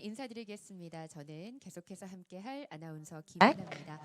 인사드리겠습니다. 저는 계속해서 함께할 아나운서 김하나입니다.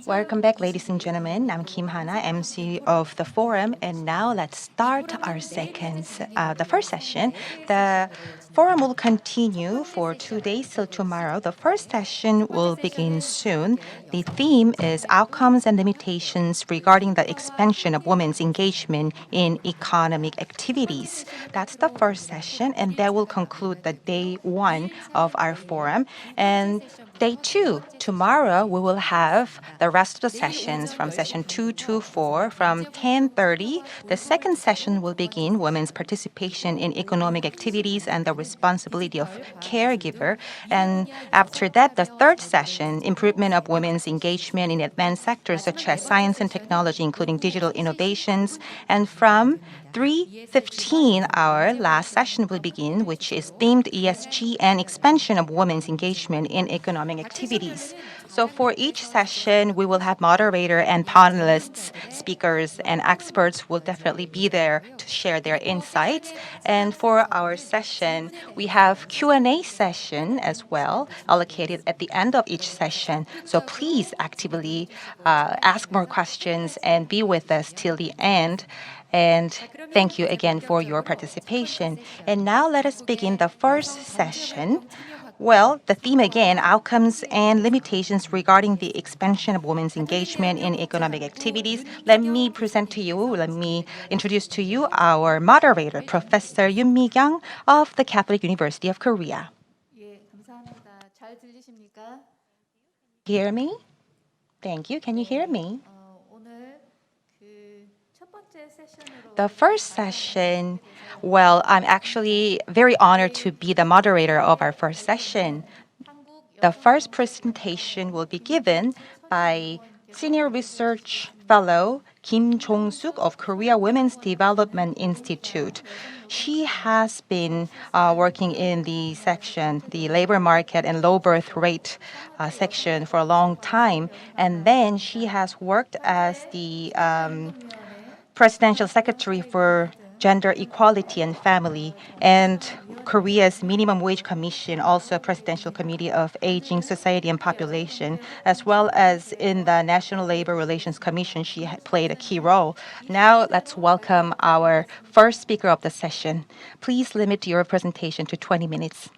Welcome back, ladies and gentlemen. I'm Kim Hana, MC of the forum, and now let's start our the first session. The forum will continue for 2 days till tomorrow. The first session will begin soon. The theme is outcomes and limitations regarding the expansion of women's engagement in economic activities. That's the first session, and that will conclude the day 1 of our forum. And day 2, tomorrow, we will have the rest of the sessions from session 2 to 4 from 10:30. The second session will begin women's participation in economic activities and the responsibility of caregiver. And after that, the third session, improvement of women's engagement in advanced sectors such as science and technology, including digital innovations. And from 3:15, our last session will begin, which is themed ESG and expansion of women's engagement in economic activities. So for each session, we will have moderator and panelists, speakers, and experts will definitely be there to share their insights. And for our session, we have Q&A session as well, allocated at the end of each session. So please actively ask more questions and be with us till the end. And thank you again for your participation. And now let us begin the first session. Well, the theme again, outcomes and limitations regarding the expansion of women's engagement in economic activities. Let me introduce to you our moderator, Professor Mikyung of the Catholic University of Korea. 예, 감사합니다. 잘 들리십니까? Hear me? Thank you. Can you hear me? 오늘 첫 번째 세션으로 The first session, well, I'm actually very honored to be the moderator of our first session. The first presentation will be given by Senior Research Fellow Kim Jongsoog of Korea Women's Development Institute. She has been working in the section, the labor market and low birth rate section for a long time. And then she has worked as the Presidential Secretary for Gender Equality and Family, and Korea's Minimum Wage Commission, also Presidential Committee of Aging Society and Population, as well as in the National Labor Relations Commission, she played a key role. Now let's welcome our first speaker of the session. Please limit your presentation to 20 minutes.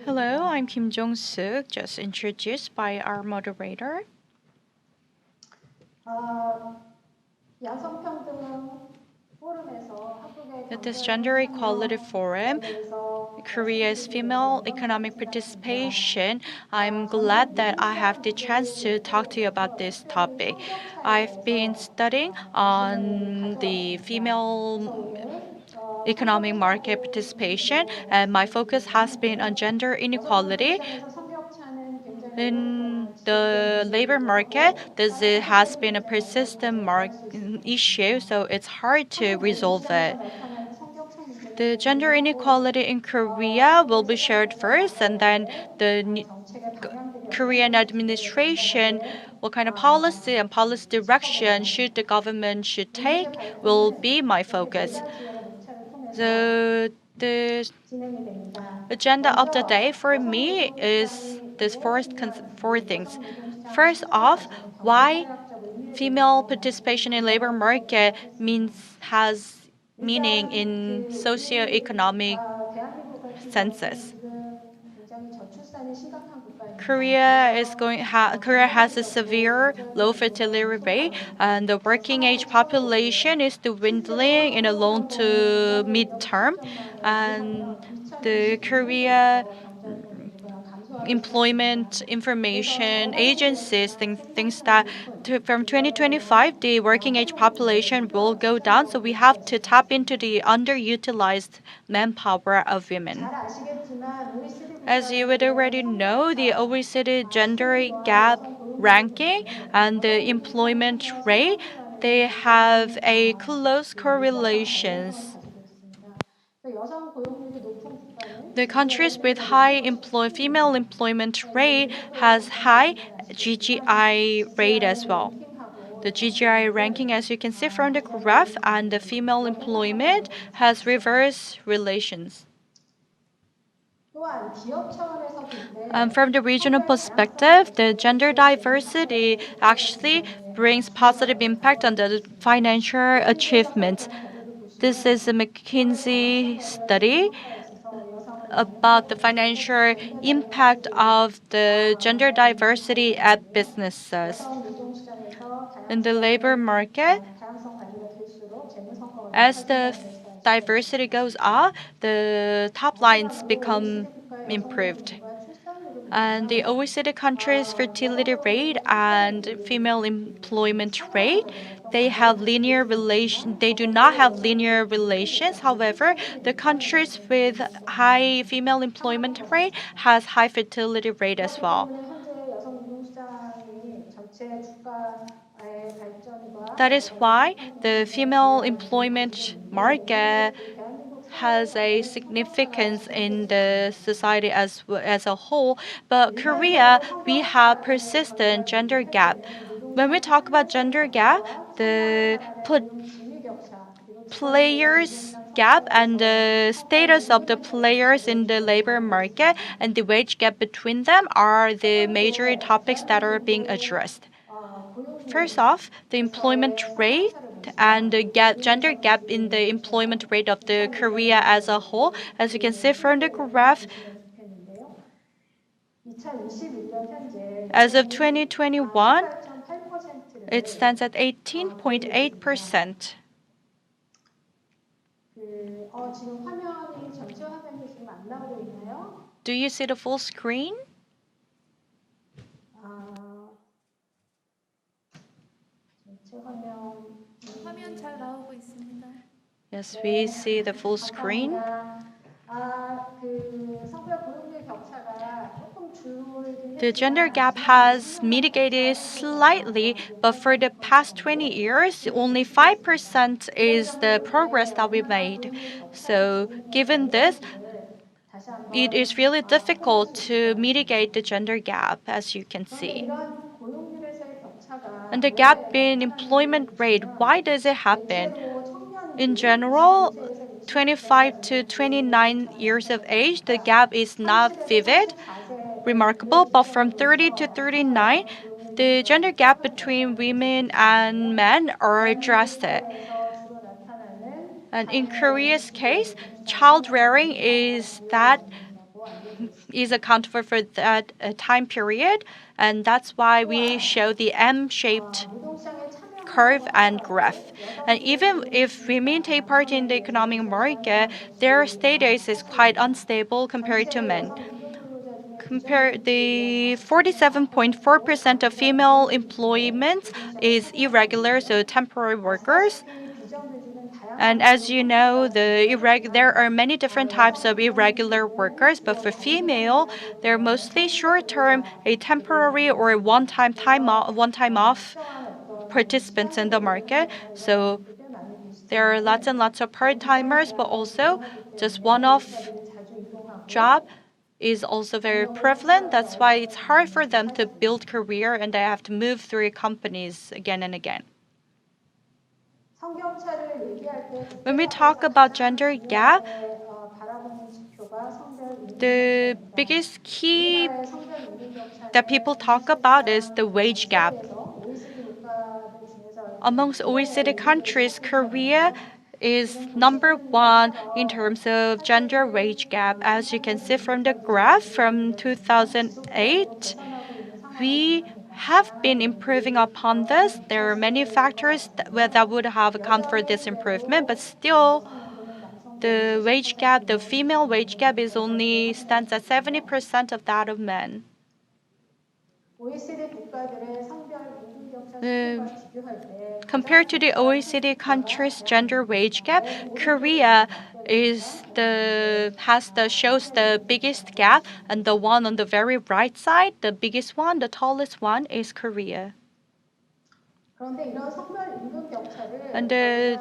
Hello, I'm Kim Jongsoog, just introduced by our moderator. At this Gender Equality Forum, Korea's female economic participation, I'm glad that I have the chance to talk to you about this topic. I've been studying on the female economic market participation, and my focus has been on gender inequality. In the labor market, this has been a persistent issue, so it's hard to resolve it. The gender inequality in Korea will be shared first, and then the Korean administration, what kind of policy and policy direction should the government should take will be my focus. So the agenda of the day for me is this four things. First off, why female participation in labor market has meaning in socio-economic senses. Korea has a severe low fertility rate, and the working age population is dwindling in a long to mid-term, and the Korea employment information agencies thinks that from 2025 the working age population will go down, so we have to tap into the underutilized manpower of women. As you would already know, the OECD gender gap ranking and the employment rate, they have a close correlations. The countries with high female employment rate has high GGI rate as well. The GGI ranking, as you can see from the graph, and the female employment has reverse relations. From the regional perspective, the gender diversity actually brings positive impact on the financial achievements. This is a McKinsey study about the financial impact of the gender diversity at businesses. In the labor market, as the diversity goes up, the top lines become improved. And the OECD countries' fertility rate and female employment rate, they do not have linear relations. However, the countries with high female employment rate has high fertility rate as well. That is why the female employment market has a significance in the society as a whole. But Korea, we have persistent gender gap. When we talk about gender gap, the players gap and the status of the players in the labor market and the wage gap between them are the major topics that are being addressed. First off, the employment rate and the gender gap in the employment rate of the Korea as a whole. As you can see from the graph, as of 2021, it stands at 18.8%. Do you see the full screen? 화면 잘 나오고 있습니다. Yes, we see the full screen. The gender gap has mitigated slightly, but for the past 20 years, only 5% is the progress that we made. So, given this, it is really difficult to mitigate the gender gap, as you can see. And the gap in employment rate, why does it happen? In general, 25 to 29 years of age, the gap is not vivid, remarkable, but from 30 to 39, the gender gap between women and men are drastic. And in Korea's case, child rearing is accountable for that time period, and that's why we show the M-shaped curve and graph. And even if women take part in the economic market, their status is quite unstable compared to men. The 47.4% of female employment is irregular, so temporary workers. And as you know, there are many different types of irregular workers, but for female, they're mostly short-term, a temporary or one-time off participants in the market. So there are lots and lots of part-timers, but also just one-off job is also very prevalent. That's why it's hard for them to build career and they have to move through companies again and again. When we talk about gender gap, the biggest key that people talk about is the wage gap. Amongst OECD countries, Korea is number one in terms of gender wage gap. As you can see from the graph from 2008, we have been improving upon this. There are many factors that would have account for this improvement, but still, the wage gap, the female wage gap, stands at 70% of that of men. Compared to the OECD countries' gender wage gap, Korea shows the biggest gap, and the one on the very right side, the biggest one, the tallest one, is Korea. And the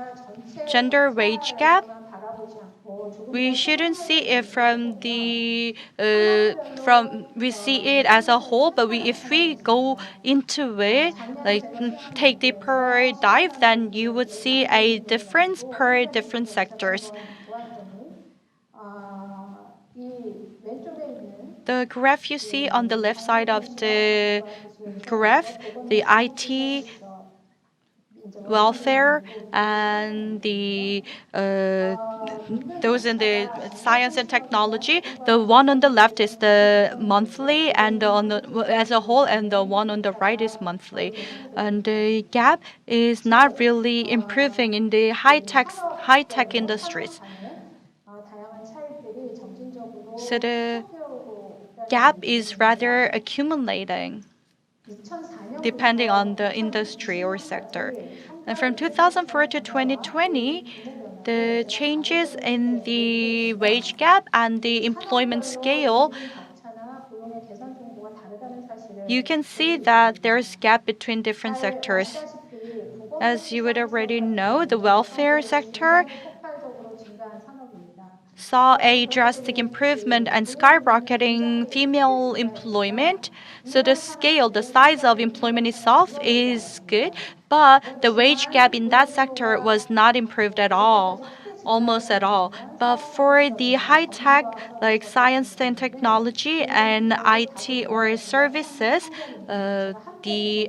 gender wage gap, we shouldn't see it we see it as a whole, but if we go into it, like take deeper dive, then you would see a difference per different sectors. The graph you see on the left side of the graph, the IT, welfare, and the those in the science and technology. The one on the left is the monthly, and as a whole, and the one on the right is monthly. And the gap is not really improving in the high tech industries. So the gap is rather accumulating depending on the industry or sector. And from 2004 to 2020, the changes in the wage gap and the employment scale, you can see that there's gap between different sectors. As you would already know, the welfare sector saw a drastic improvement and skyrocketing female employment. So the scale, the size of employment itself is good, but the wage gap in that sector was not improved at all, almost at all. But for the high tech, like science and technology and IT or services, the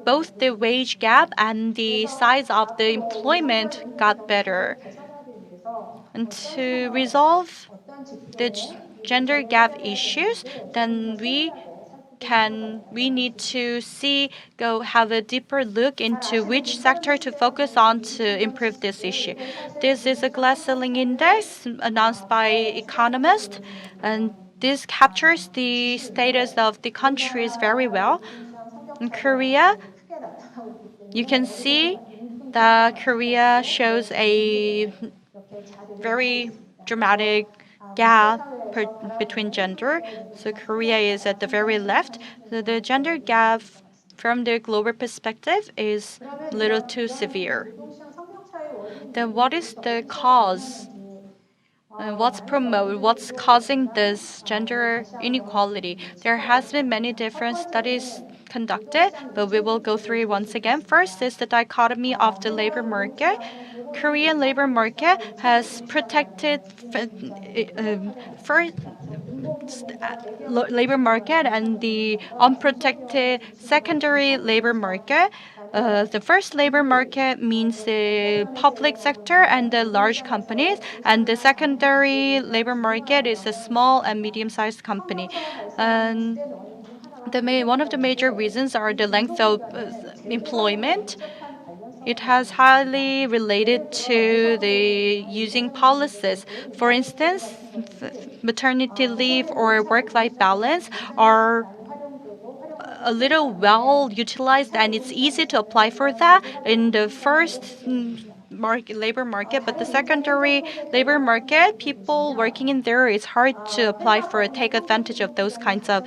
both the wage gap and the size of the employment got better. And to resolve the gender gap issues, then we need to go have a deeper look into which sector to focus on to improve this issue. This is a glass ceiling index announced by economists, and this captures the status of the countries very well. In Korea, you can see that Korea shows a very dramatic gap between gender. So Korea is at the very left. So the gender gap from the global perspective is a little too severe. Then what is the cause? What's causing this gender inequality? There has been many different studies conducted, but we will go through it once again. First is the dichotomy of the labor market. Korean labor market has protected first labor market and the unprotected secondary labor market. The first labor market means the public sector and the large companies, and the secondary labor market is the small and medium-sized company. And one of the major reasons are the length of employment. It has highly related to the using policies. For instance, maternity leave or work-life balance are a little well utilized, and it's easy to apply for that in the first labor market, but the secondary labor market, people working in there, it's hard to apply for take advantage of those kinds of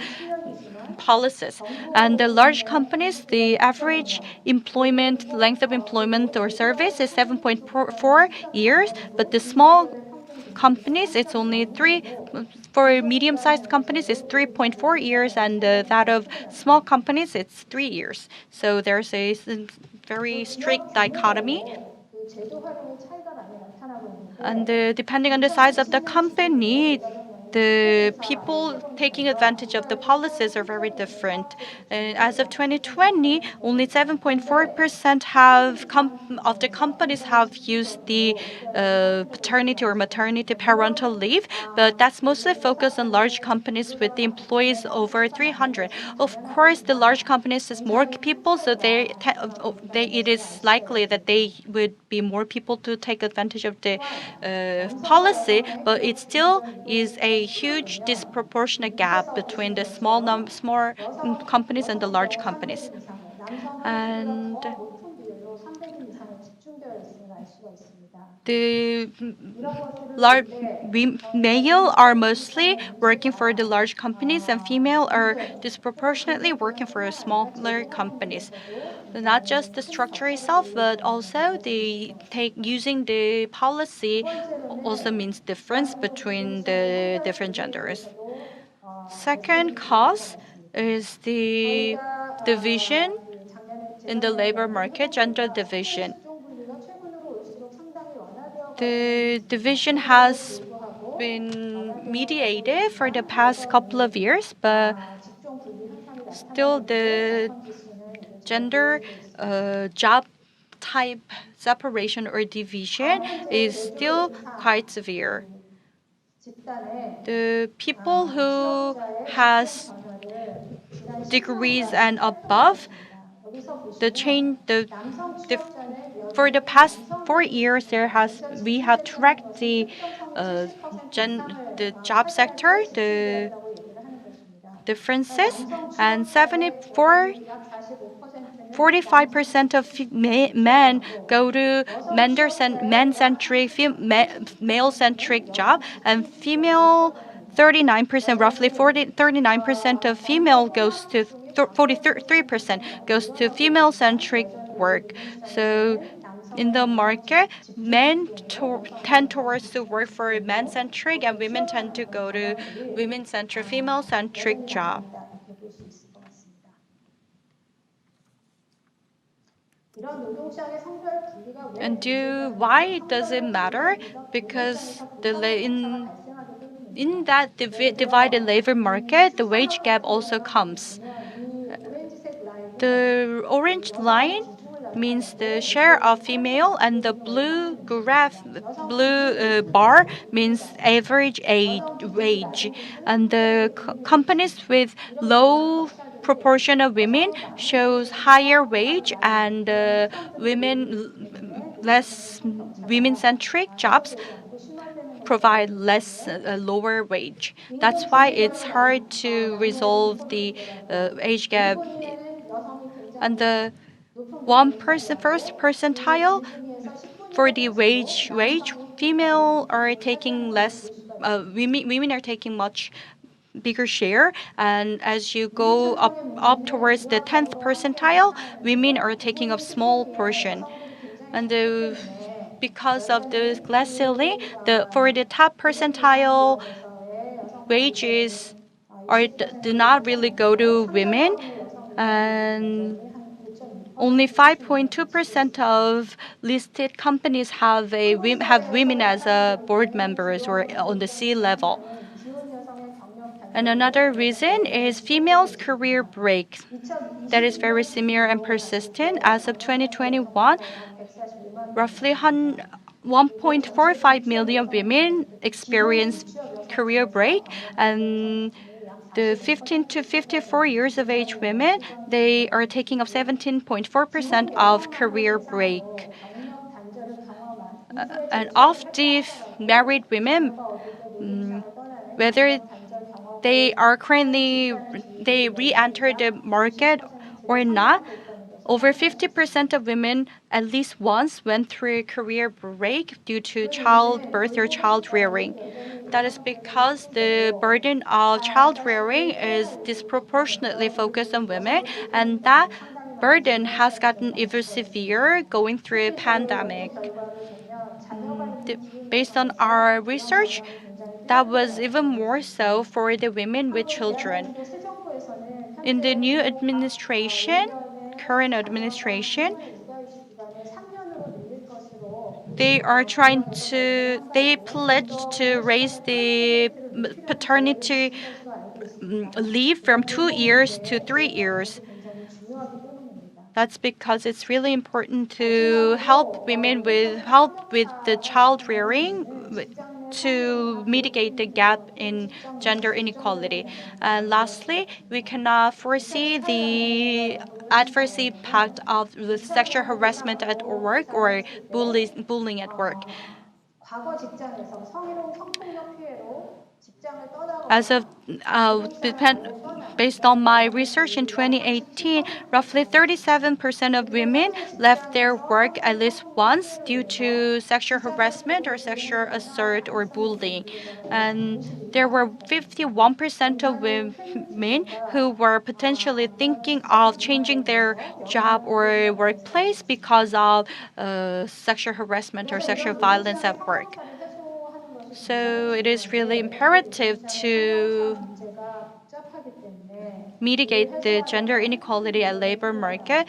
policies. And the large companies, the average employment length of employment or service is 7.4 years, but the small companies, it's only 3. For medium-sized companies, it's 3.4 years, and that of small companies, it's 3 years. So there's a very strict dichotomy. And depending on the size of the company, the people taking advantage of the policies are very different. As of 2020, only 7.4% of the companies have used the paternity or maternity parental leave, but that's mostly focused on large companies with the employees over 300. Of course, the large companies has more people, so it is likely that they would be more people to take advantage of the policy, but it still is a huge disproportionate gap between the small companies and the large companies. And the male are mostly working for the large companies, and female are disproportionately working for smaller companies. Not just the structure itself, but also using the policy also means difference between the different genders. Second cause is the division in the labor market, gender division. The division has been mediated for the past couple of years, but still the gender job type separation or division is still quite severe. The people who has degrees and above, the for the past 4 years we have tracked uh, the job sector, the differences, and 45% of men go to male-centric job, and female 39%, roughly 39% of female goes to 43% goes to female-centric work. So in the market, tend towards to work for man-centric, and women tend to go to women-centric, female-centric job. And why does it matter? Because in that divided labor market, the wage gap also comes. The orange line means the share of female, and the blue bar means average wage. And the companies with low proportion of women shows higher wage, and less women-centric jobs provide less lower wage. That's why it's hard to resolve the age gap. And the first percentile for the wage, female are taking less. Women are taking much bigger share, and as you go up towards the 10th percentile, women are taking a small portion. And because of the glass ceiling, for the top percentile, wages do not really go to women, and only 5.2% of listed companies have women as board members or on the C level. And another reason is females' career break. That is very similar and persistent. As of 2021, roughly 1.45 million women experience career break, and the 15 to 54 years of age women, they are taking up 17.4% of career break. And of the married women, whether they re-enter the market or not, over 50% of women at least once went through a career break due to childbirth or child rearing. That is because the burden of child rearing is disproportionately focused on women, and that burden has gotten even severe going through a pandemic. Based on our research, that was even more so for the women with children. In the new current administration, they pledged to raise the paternity leave from 2 years to 3 years. That's because it's really important to help with the child rearing to mitigate the gap in gender inequality. And lastly, we cannot foresee the adverse impact of the sexual harassment at work or bullying at work. As of based on my research in 2018, roughly 37% of women left their work at least once due to sexual harassment or sexual assault or bullying. And there were 51% of women who were potentially thinking of changing their job or workplace because of sexual harassment or sexual violence at work. So it is really imperative to mitigate the gender inequality at labor market.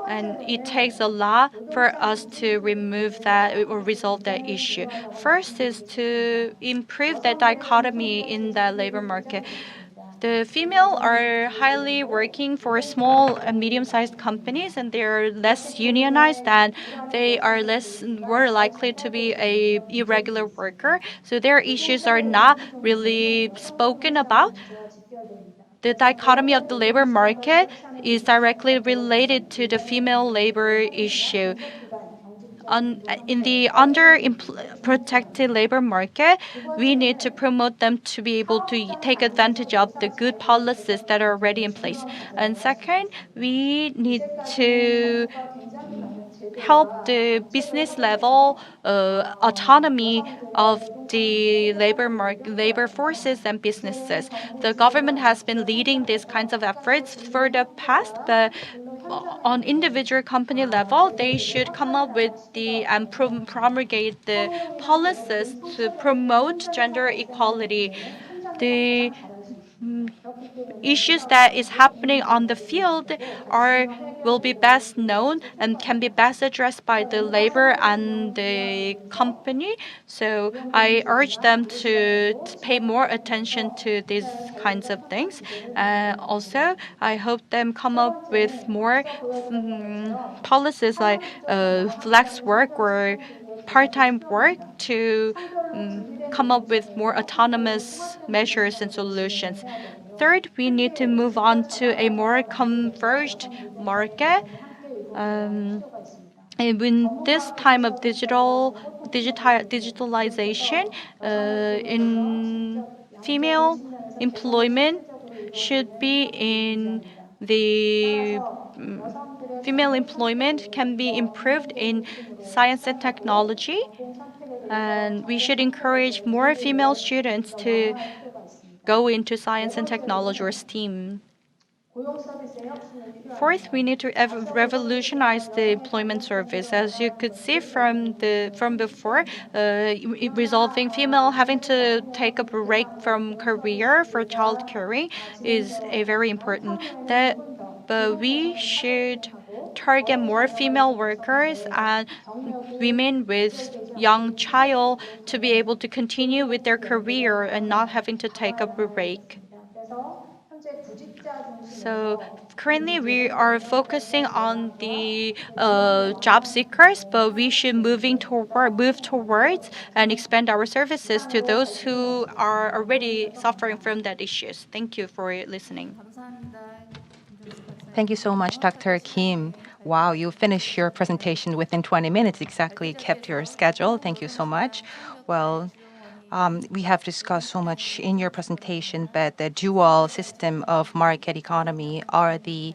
And it takes a lot for us to remove that or resolve that issue. First is to improve the dichotomy in the labor market. The female are highly working for small and medium-sized companies, and they are less unionized, and they are less more likely to be a irregular worker. So their issues are not really spoken about. The dichotomy of the labor market is directly related to the female labor issue. In the protected labor market, we need to promote them to be able to take advantage of the good policies that are already in place. And second, we need to help the business level autonomy of the labor forces and businesses. The government has been leading these kinds of efforts for the past, but on individual company level, they should come up with the and promulgate the policies to promote gender equality. The issues that is happening on the field will be best known and can be best addressed by the labor and the company. So I urge them to pay more attention to these kinds of things. Also, I hope them come up with more policies like flex work or part-time work to come up with more autonomous measures and solutions. Third, we need to move on to a more converged market. And in this time of digitalization, in female employment should be in the female employment can be improved in science and technology, and we should encourage more female students to go into science and technology or STEAM. Fourth, we need to revolutionize the employment service. As you could see from before, resolving female having to take a break from career for child caring is a very important. But we should target more female workers and women with young child to be able to continue with their career and not having to take a break. So currently we are focusing on the job seekers, but we should move towards and expand our services to those who are already suffering from that issues. Thank you for listening. 감사합니다. Thank you so much, Dr. Kim. Wow, you finished your presentation within 20 minutes, exactly kept your schedule. Thank you so much. Well, we have discussed so much in your presentation, but the dual system of market economy are the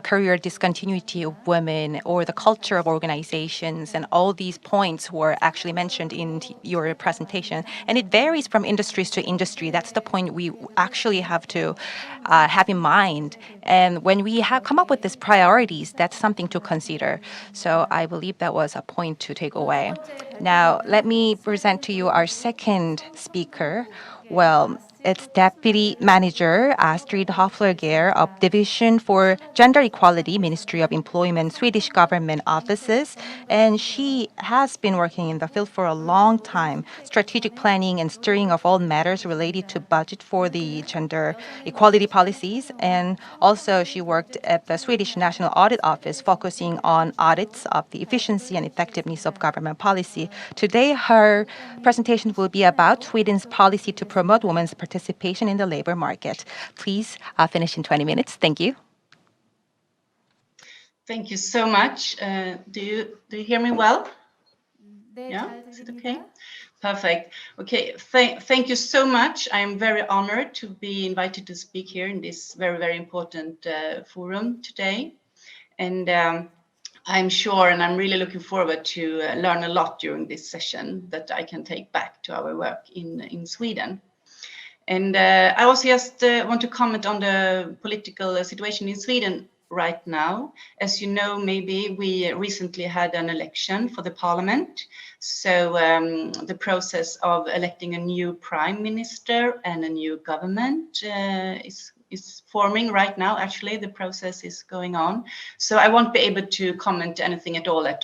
career discontinuity of women or the culture of organizations, and all these points were actually mentioned in your presentation. And it varies from industries to industry. That's the point we actually have to have in mind. And when we have come up with these priorities, that's something to consider. So I believe that was a point to take away. Now, let me present to you our second speaker. Well, it's Deputy Manager Astrid Hofslagare of Division for Gender Equality, Ministry of Employment, Swedish government offices. And she has been working in the field for a long time, strategic planning and steering of all matters related to budget for the gender equality policies. And also she worked at the Swedish National Audit Office, focusing on audits of the efficiency and effectiveness of government policy. Today, her presentation will be about Sweden's policy to promote women's participation in the labor market. Please finish in 20 minutes. Thank you. Thank you so much. Do you hear me well? 네, Yeah, 잘 is it 들립니다. okay? Perfect. Okay, thank you so much. I'm very honored to be invited to speak here in this very, very important forum today. And I'm sure, and I'm really looking forward to learn a lot during this session that I can take back to our work in Sweden. And I also just want to comment on the political situation in Sweden right now. As you know, maybe we recently had an election for the parliament. So the process of electing a new prime minister and a new government is is forming right now. Actually, the process is going on. So I won't be able to comment anything at all at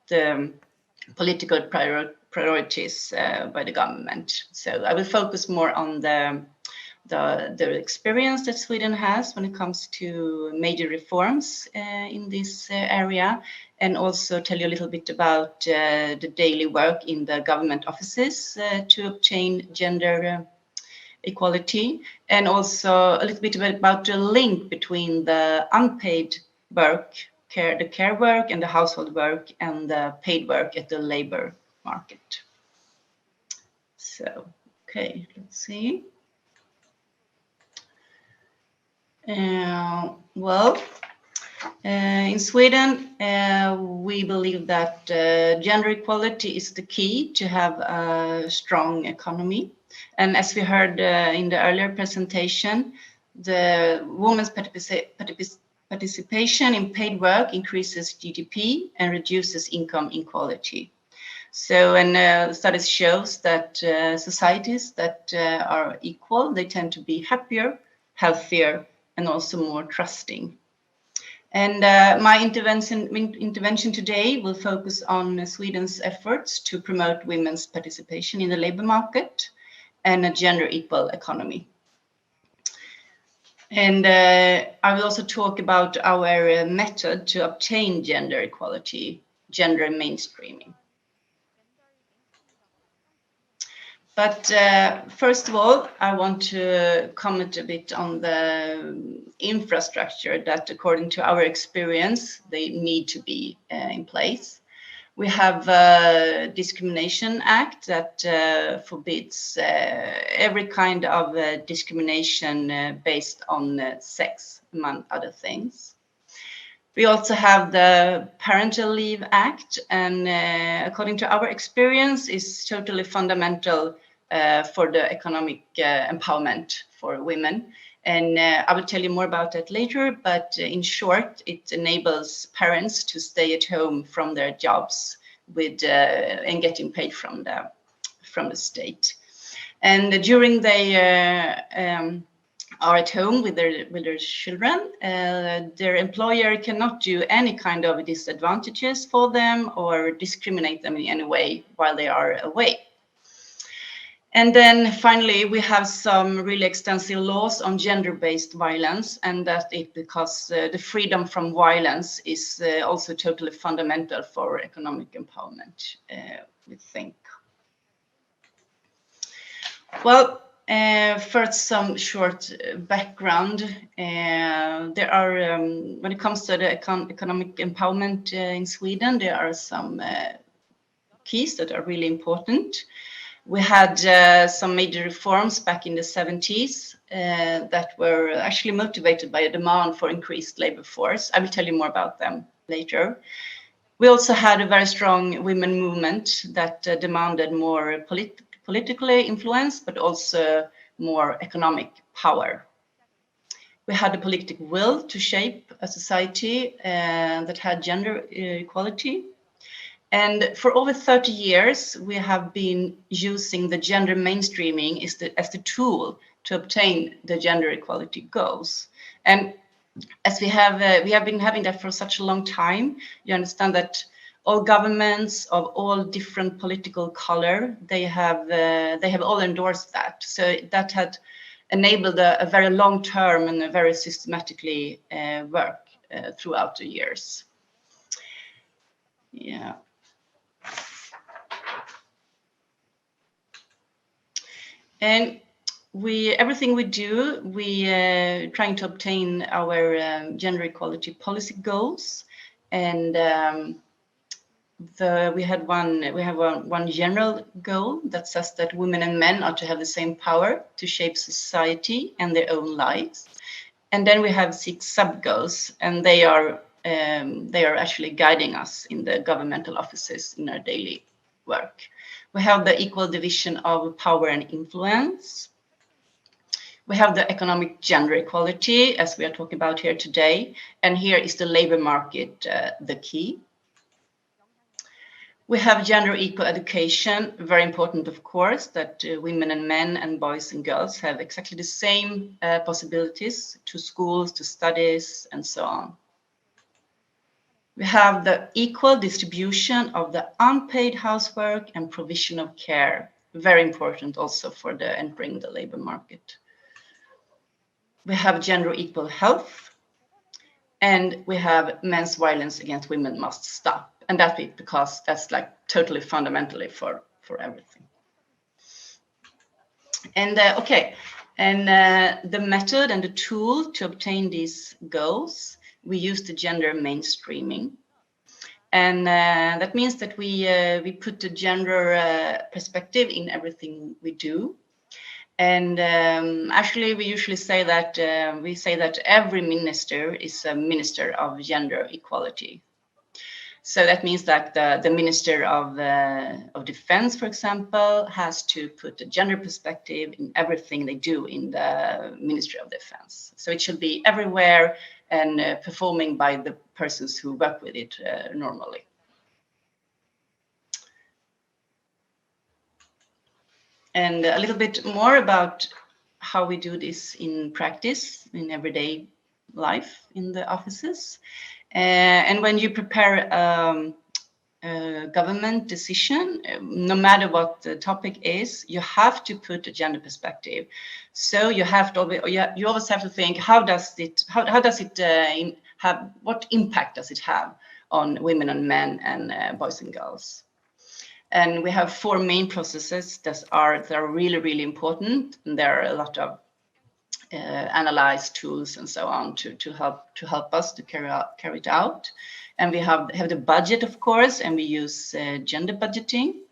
the political priorities by the government. So I will focus more on the experience that Sweden has when it comes to major reforms in this area, and also tell you a little bit about the daily work in the government offices to obtain gender equality, and also a little bit about the link between the unpaid work, the care work and the household work, and the paid work at the labor market. So, okay, let's see. In Sweden, we believe that gender equality is the key to have a strong economy. And as we heard in the earlier presentation, the women's participation in paid work increases GDP and reduces income inequality. So, and studies shows that societies that are equal, they tend to be happier, healthier, and also more trusting. And my intervention today will focus on Sweden's efforts to promote women's participation in the labor market and a gender equal economy. And I will also talk about our method to obtain gender equality, gender mainstreaming. But first of all, I want to comment a bit on the infrastructure that, according to our experience, they need to be in place. We have a Discrimination Act that forbids every kind of discrimination based on sex, among other things. We also have the Parental Leave Act, and according to our experience, is totally fundamental for the economic empowerment for women. And I will tell you more about that later, but in short, it enables parents to stay at home from their jobs with and getting paid from the state. And during they are at home with their children, their employer cannot do any kind of disadvantages for them or discriminate them in any way while they are away. And then finally, we have some really extensive laws on gender-based violence, and that is because the freedom from violence is also totally fundamental for economic empowerment, we think. Well, first, some short background. There are, when it comes to the economic empowerment in Sweden, there are some keys that are really important. We had some major reforms back in the 70s that were actually motivated by a demand for increased labor force. I will tell you more about them later. We also had a very strong women movement that demanded more political influence, but also more economic power. We had the political will to shape a society that had gender equality. And for over 30 years, we have been using the gender mainstreaming as the tool to obtain the gender equality goals. And as we have been having that for such a long time, you understand that all governments of all different political color, they have all endorsed that. So that had enabled a very long term and a very systematically work throughout the years. Yeah. And everything we do, we trying to obtain our gender equality policy goals, and we have one general goal that says that women and men are to have the same power to shape society and their own lives, and then we have 6 sub goals, and they are actually guiding us in the governmental offices in our daily work. We have the equal division of power and influence. We have the economic gender equality, as we are talking about here today. And here is the labor market the key. We have gender equal education, very important, of course, that women and men and boys and girls have exactly the same possibilities to schools, to studies, and so on. We have the equal distribution of the unpaid housework and provision of care, very important also for the entering the labor market. We have gender equal health, and we have men's violence against women must stop. And that's because that's like totally fundamentally for everything. And the method and the tool to obtain these goals, we use the gender mainstreaming. And that means that we put the gender perspective in everything we do. And actually, we usually say that every minister is a minister of gender equality. So that means that the Minister of Defense, for example, has to put a gender perspective in everything they do in the Ministry of Defense. So it should be everywhere and performing by the persons who work with it normally. And a little bit more about how we do this in practice, in everyday life in the offices. And when you prepare a government decision, no matter what the topic is, you have to put a gender perspective. So you have to, you always have to think, what impact does it have on women and men and boys and girls? And we have 4 main processes that are really, really important. And there are a lot of analyze tools and so on to help us to carry it out. And we have the budget, of course, and we use gender budgeting.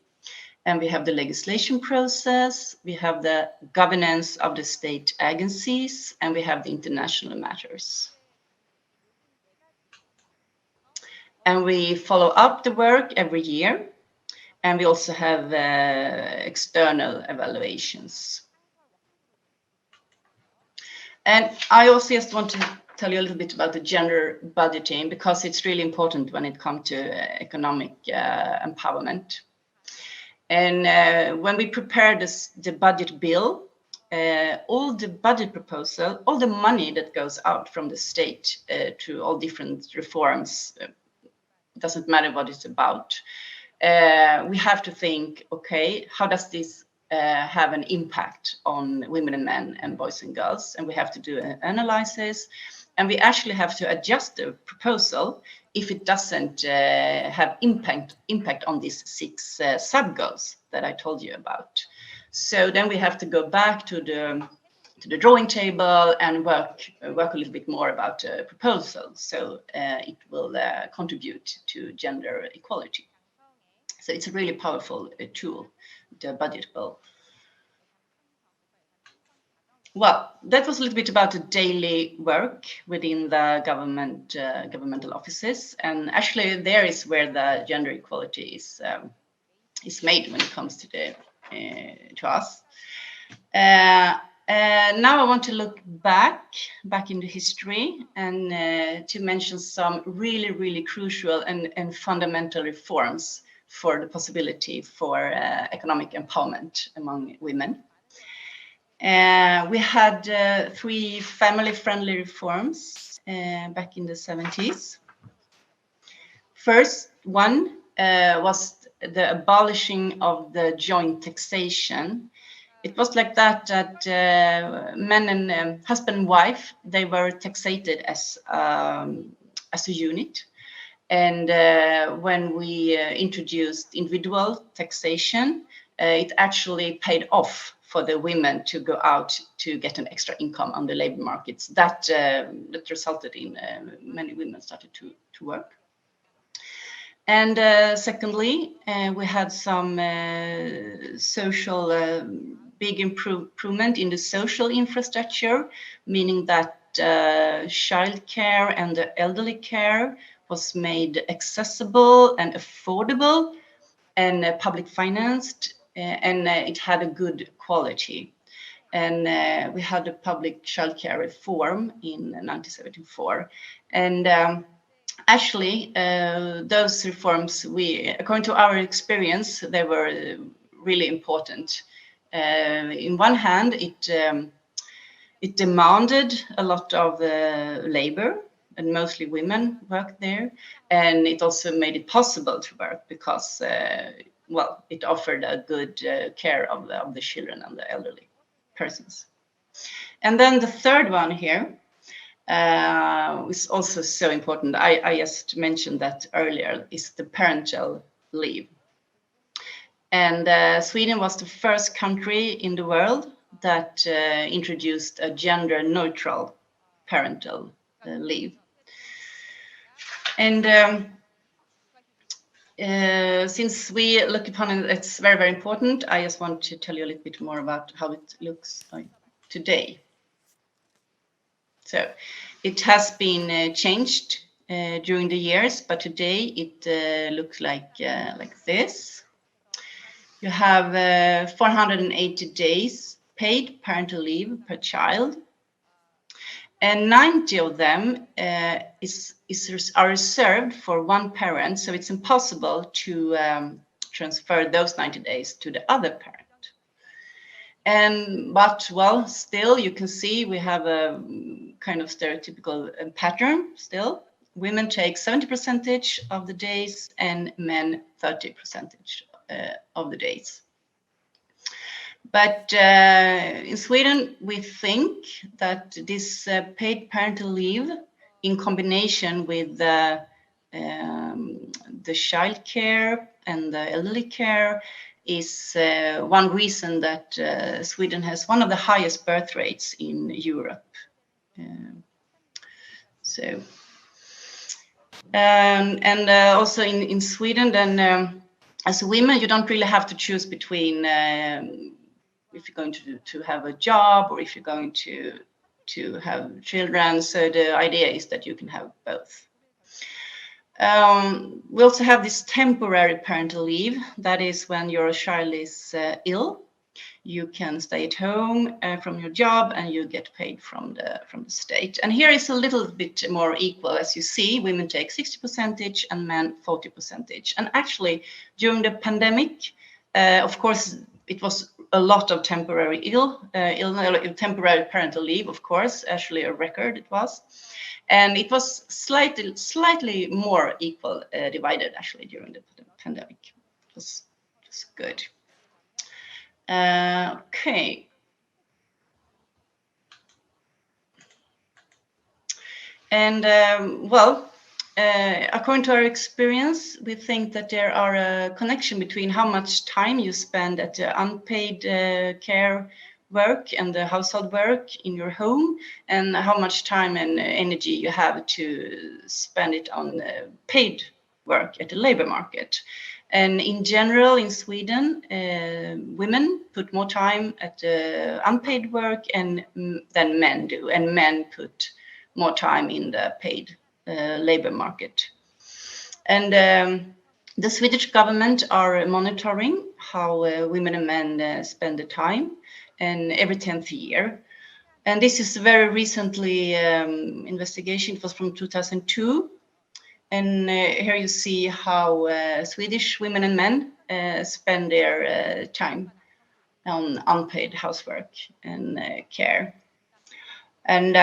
And we have the legislation process. We have the governance of the state agencies, and we have the international matters. And we follow up the work every year. And we also have external evaluations. And I also just want to tell you a little bit about the gender budgeting, because it's really important when it comes to economic empowerment. And when we prepare the budget bill, all the budget proposal, all the money that goes out from the state to all different reforms, doesn't matter what it's about, we have to think, okay, how does this have an impact on women and men and boys and girls? And we have to do an analysis, and we actually have to adjust the proposal if it doesn't have impact on these 6 sub-goals that I told you about. So then we have to go back to the drawing table and work a little bit more about the proposal, so it will contribute to gender equality. So it's a really powerful tool, the budget bill. Well, that was a little bit about the daily work within the governmental offices, and actually there is where the gender equality is made when it comes to us. Now I want to look back into history and to mention some really, really crucial and fundamental reforms for the possibility for economic empowerment among women. We had 3 family-friendly reforms back in the 70s. First one was the abolishing of the joint taxation. It was like that men and husband and wife, they were taxated as a unit. And when we introduced individual taxation, it actually paid off for the women to go out to get an extra income on the labor markets. That resulted in many women started to work. And secondly, we had some social big improvement in the social infrastructure, meaning that childcare and the elderly care was made accessible and affordable and public financed, and it had a good quality. And we had a public childcare reform in 1974. And actually, those reforms, according to our experience, they were really important. In one hand, it demanded a lot of labor, and mostly women worked there, and it also made it possible to work because, well, it offered a good care of the children and the elderly persons. And then the third one here is also so important. I just mentioned that earlier, is the parental leave. And Sweden was the first country in the world that introduced a gender-neutral parental leave. And since we look upon it, it's very, very important, I just want to tell you a little bit more about how it looks like today. So it has been changed during the years, but today it looks like this. You have 480 days paid parental leave per child, and 90 of them are reserved for one parent, so it's impossible to transfer those 90 days to the other parent. But well, still you can see we have a kind of stereotypical pattern still. Women take 70% of the days and men 30% of the days. But in Sweden, we think that this paid parental leave, in combination with the child care and the elderly care, is one reason that Sweden has one of the highest birth rates in Europe. Also in Sweden, then as a woman, you don't really have to choose between if you're going to have a job or if you're going to have children. So the idea is that you can have both. We also have this temporary parental leave. That is when your child is ill. You can stay at home from your job and you get paid from the state. And here is a little bit more equal. As you see, women take 60% and men 40%. And actually, during the pandemic, of course, it was a lot of temporary temporary parental leave, of course, actually a record it was. And it was slightly more equal divided actually during the pandemic. It was good. Okay. And well, according to our experience, we think that there are a connection between how much time you spend at the unpaid care work and the household work in your home, and how much time and energy you have to spend it on paid work at the labor market. And in general, in Sweden, women put more time at unpaid work than men do, and men put more time in the paid labor market. And the Swedish government are monitoring how women and men spend the time, and every 10th year. And this is a very recently investigation. It was from 2002. And here you see how Swedish women and men spend their time on unpaid housework and care. And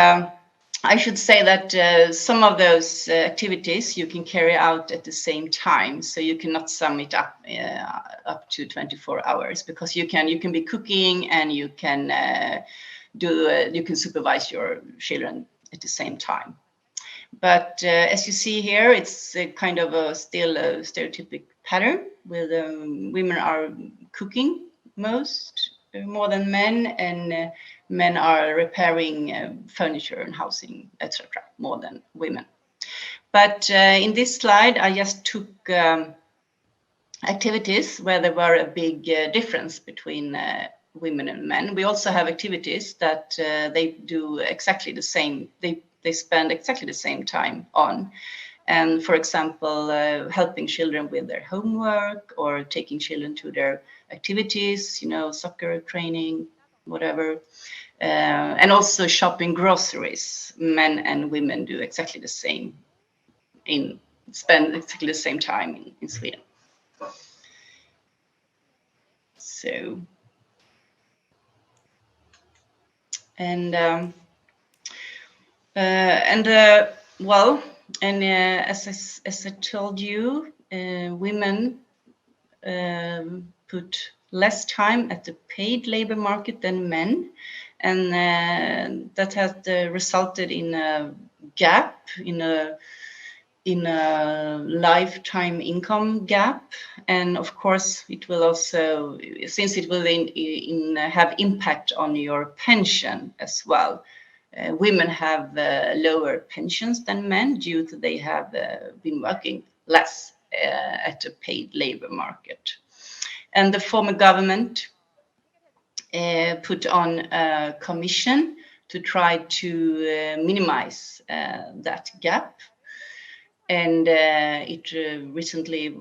I should say that some of those activities you can carry out at the same time, so you cannot sum it up to 24 hours, because you can be cooking and you can supervise your children at the same time. But as you see here, it's kind of still a stereotypic pattern where women are cooking more than men, and men are repairing furniture and housing, etc., more than women. But in this slide, I just took activities where there were a big difference between women and men. We also have activities that they do exactly the same. They spend exactly the same time on. And for example, helping children with their homework or taking children to their activities, soccer training, whatever. And also shopping groceries. Men and women do exactly the same spend exactly the same time in Sweden. So, as I told you, women put less time at the paid labor market than men, and that has resulted in a gap, in a lifetime income gap. And of course, it will also, since it will have impact on your pension as well. Women have lower pensions than men due to they have been working less at a paid labor market. And the former government put on a commission to try to minimize that gap. And it recently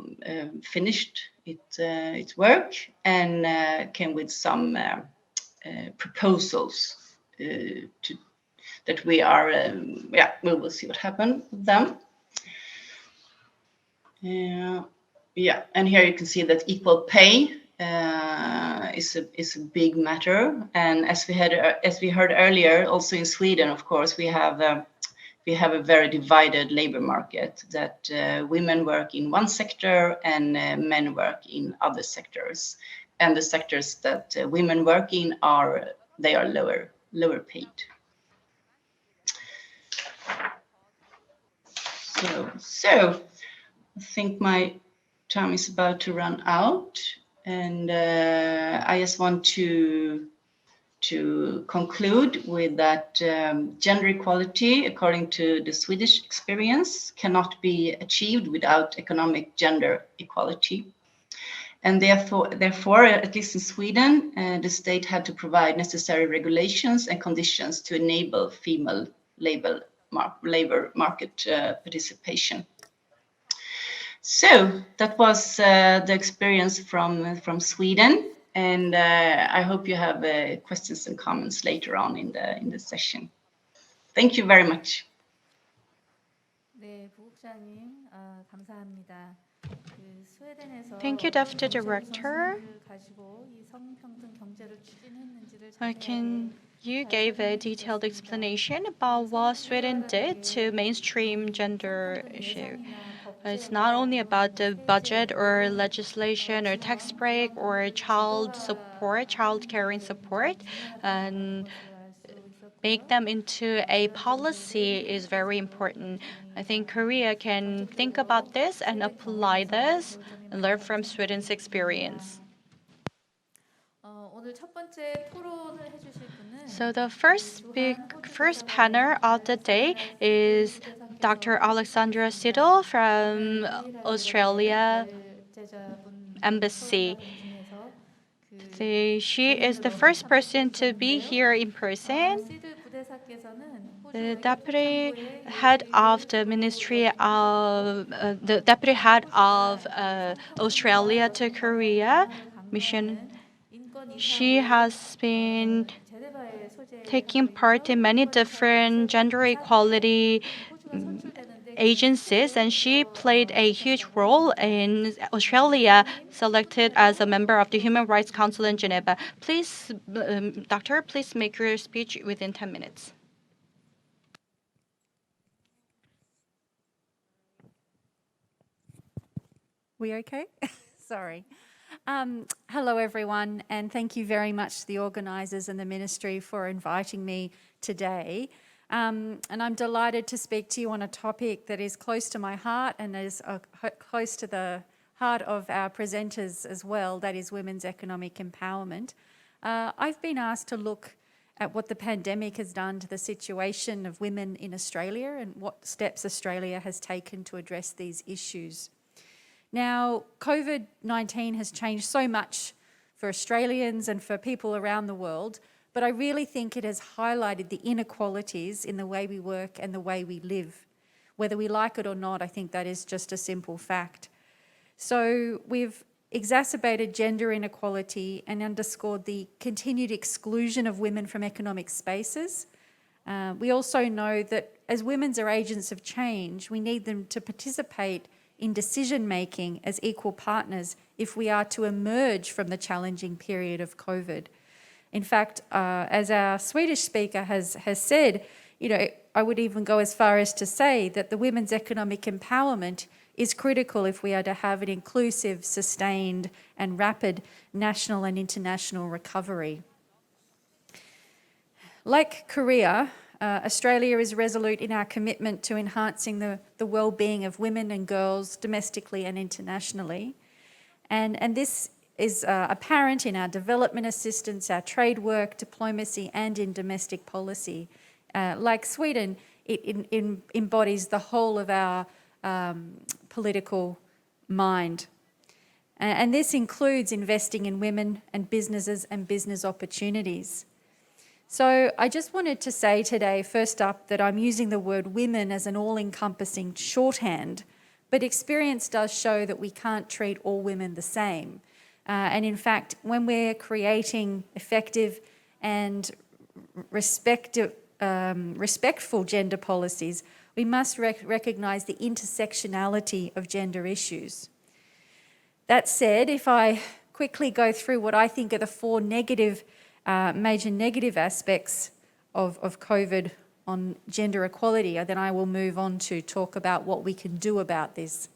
finished its work and came with some proposals that we are, we will see what happens with them. And here you can see that equal pay is a big matter. And as we heard earlier, also in Sweden, of course, we have a very divided labor market, that women work in one sector and men work in other sectors. And the sectors that women work in are lower paid. So I think my time is about to run out, and I just want to conclude with that gender equality, according to the Swedish experience, cannot be achieved without economic gender equality. And therefore, at least in Sweden, the state had to provide necessary regulations and conditions to enable female labor market participation. So that was the experience from Sweden, and I hope you have questions and comments later on in the session. Thank you very much. 네, 부국장님 감사합니다. Thank you, Deputy Director. You gave a detailed explanation about what Sweden did to mainstream gender issue. It's not only about the budget or legislation or tax break or child caring support, and make them into a policy is very important. I think Korea can think about this and apply this and learn from Sweden's experience. 오늘 첫 번째 토론을 해주실 분은 So the first panel of the day is Dr. Alexandra Siddall from Australia Embassy. She is the first person to be here in person. The deputy head of the Ministry of Australia to Korea mission. She has been taking part in many different gender equality agencies, and she played a huge role in Australia selected as a member of the Human Rights Council in Geneva. Please, Doctor, please make your speech within 10 minutes. We okay? Sorry. Hello, everyone, and thank you very much to the organisers and the Ministry for inviting me today. And I'm delighted to speak to you on a topic that is close to my heart and is close to the heart of our presenters as well, that is women's economic empowerment. I've been asked to look at what the pandemic has done to the situation of women in Australia and what steps Australia has taken to address these issues. Now, COVID-19 has changed so much for Australians and for people around the world, but I really think it has highlighted the inequalities in the way we work and the way we live. Whether we like it or not, I think that is just a simple fact. So we've exacerbated gender inequality and underscored the continued exclusion of women from economic spaces, We also know that as women are agents of change, we need them to participate in decision-making as equal partners if we are to emerge from the challenging period of COVID. In fact, as our Swedish speaker has said, I would even go as far as to say that the women's economic empowerment is critical if we are to have an inclusive, sustained and rapid national and international recovery. Like Korea, Australia is resolute in our commitment to enhancing the well-being of women and girls domestically and internationally. And this is apparent in our development assistance, our trade work, diplomacy, and in domestic policy. Like Sweden, it embodies the whole of our political mind. And this includes investing in women and businesses and business opportunities. So I just wanted to say today, first up, that I'm using the word women as an all-encompassing shorthand, but experience does show that we can't treat all women the same. And in fact, when we're creating effective and respectful gender policies, we must recognise the intersectionality of gender issues. That said, if I quickly go through what I think are the four major negative aspects of COVID on gender equality, then I will move on to talk about what we can do about this.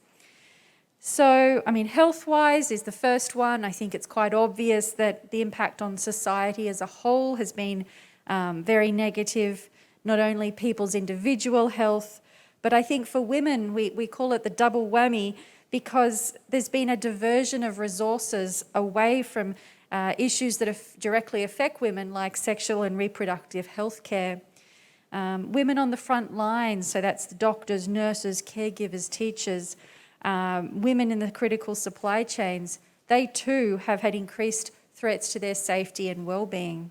So, health-wise is the first one. I think it's quite obvious that the impact on society as a whole has been very negative, not only people's individual health, but I think for women, we call it the double whammy because there's been a diversion of resources away from issues that directly affect women, like sexual and reproductive health care. Women on the front lines, so that's the doctors, nurses, caregivers, teachers, women in the critical supply chains, they too have had increased threats to their safety and well-being.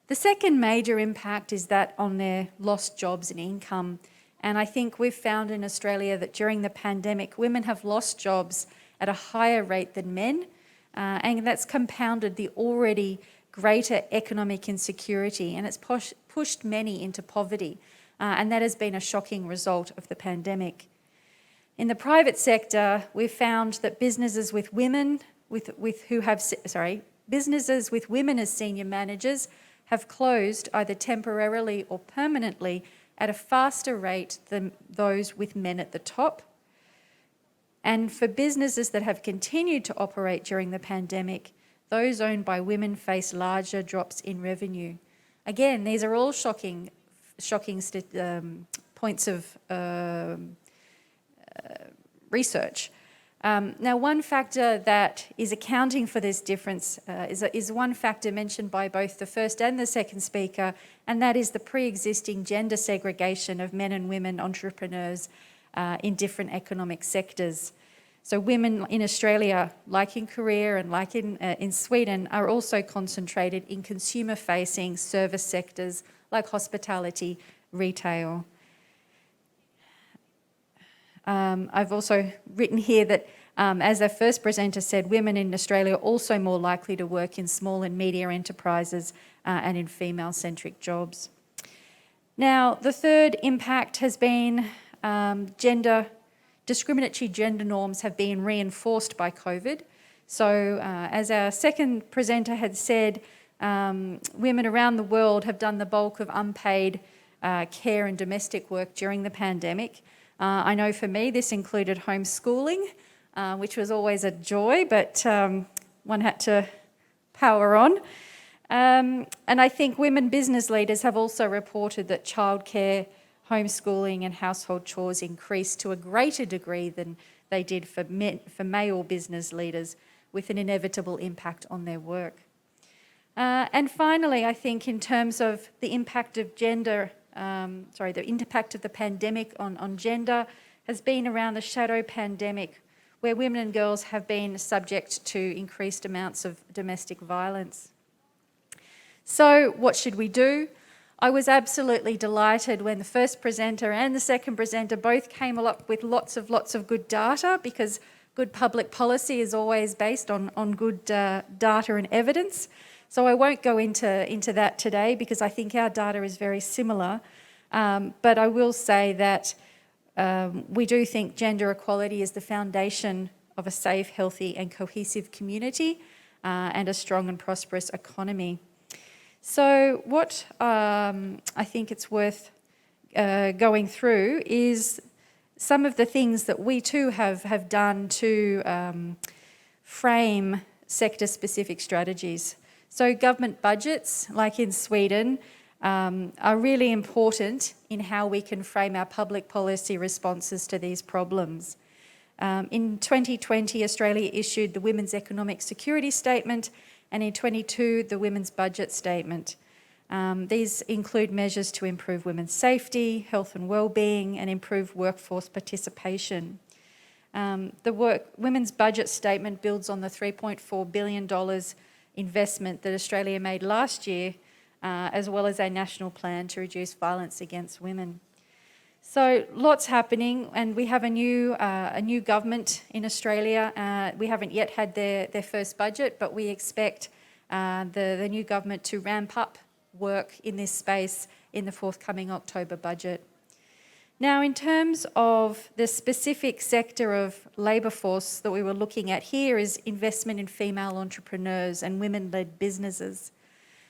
The second major impact is that on their lost jobs and income. And I think we've found in Australia that during the pandemic, women have lost jobs at a higher rate than men, and that's compounded the already greater economic insecurity, and it's pushed many into poverty, and that has been a shocking result of the pandemic. In the private sector, we've found that businesses with women as senior managers have closed either temporarily or permanently at a faster rate than those with men at the top. And for businesses that have continued to operate during the pandemic, those owned by women face larger drops in revenue. Again, these are all shocking points of research. Now, one factor that is accounting for this difference is one factor mentioned by both the first and the second speaker, and that is the pre-existing gender segregation of men and women entrepreneurs in different economic sectors. So women in Australia, like in Korea and like in Sweden, are also concentrated in consumer-facing service sectors like hospitality, retail. I've also written here that, as our first presenter said, women in Australia are also more likely to work in small and medium enterprises and in female-centric jobs. Now, the third impact has been discriminatory gender norms have been reinforced by COVID. So, as our second presenter had said, women around the world have done the bulk of unpaid care and domestic work during the pandemic. I know for me this included homeschooling, which was always a joy, but one had to power on. And I think women business leaders have also reported that childcare, homeschooling and household chores increased to a greater degree than they did for male business leaders, with an inevitable impact on their work. And finally, I think in terms of the impact of the impact of the pandemic on gender has been around the shadow pandemic, where women and girls have been subject to increased amounts of domestic violence. So what should we do? I was absolutely delighted when the first presenter and the second presenter both came up with lots of good data, because good public policy is always based on good data and evidence. So I won't go into that today because I think our data is very similar. But I will say that we do think gender equality is the foundation of a safe, healthy and cohesive community and a strong and prosperous economy. So what I think it's worth going through is some of the things that we too have done to frame sector-specific strategies. So government budgets, like in Sweden, are really important in how we can frame our public policy responses to these problems. In 2020, Australia issued the Women's Economic Security Statement, and in 2022, the Women's Budget Statement. These include measures to improve women's safety, health and well-being, and improve workforce participation. The Women's Budget Statement builds on the $3.4 billion investment that Australia made last year, as well as a national plan to reduce violence against women. So lots happening, and we have a new government in Australia. We haven't yet had their first budget, but we expect the new government to ramp up work in this space in the forthcoming October budget. Now, in terms of the specific sector of labour force that we were looking at here is investment in female entrepreneurs and women-led businesses.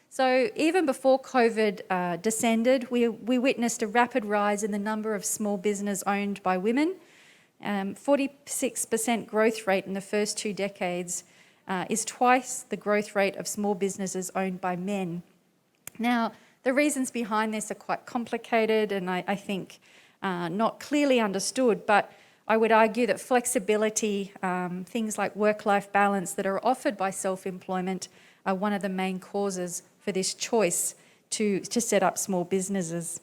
So even before COVID descended, we witnessed a rapid rise in the number of small business owned by women. 46% growth rate in the first 2 decades is twice the growth rate of small businesses owned by men. Now, the reasons behind this are quite complicated and I think not clearly understood, but I would argue that flexibility, things like work-life balance that are offered by self-employment are one of the main causes for this choice to set up small businesses.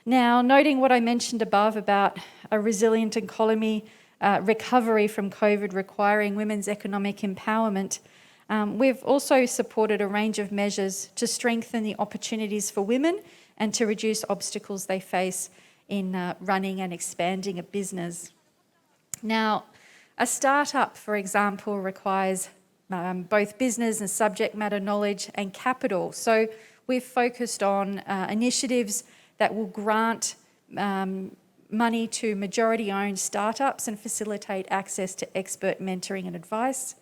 Now, noting what I mentioned above about a resilient economy, recovery from COVID requiring women's economic empowerment, we've also supported a range of measures to strengthen the opportunities for women and to reduce obstacles they face in running and expanding a business. Now, a startup, for example, requires both business and subject matter knowledge and capital. So we've focused on initiatives that will grant money to majority-owned startups and facilitate access to expert mentoring and advice.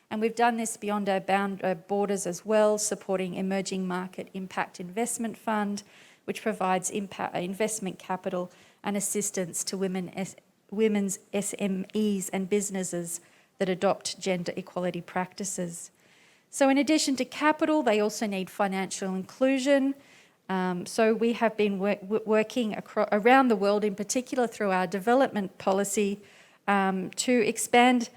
And we've done this beyond our borders as well, supporting Emerging Market Impact Investment Fund, which provides investment capital and assistance to women's SMEs and businesses that adopt gender equality practices. So in addition to capital, they also need financial inclusion. So we have been working around the world, in particular through our development policy, to expand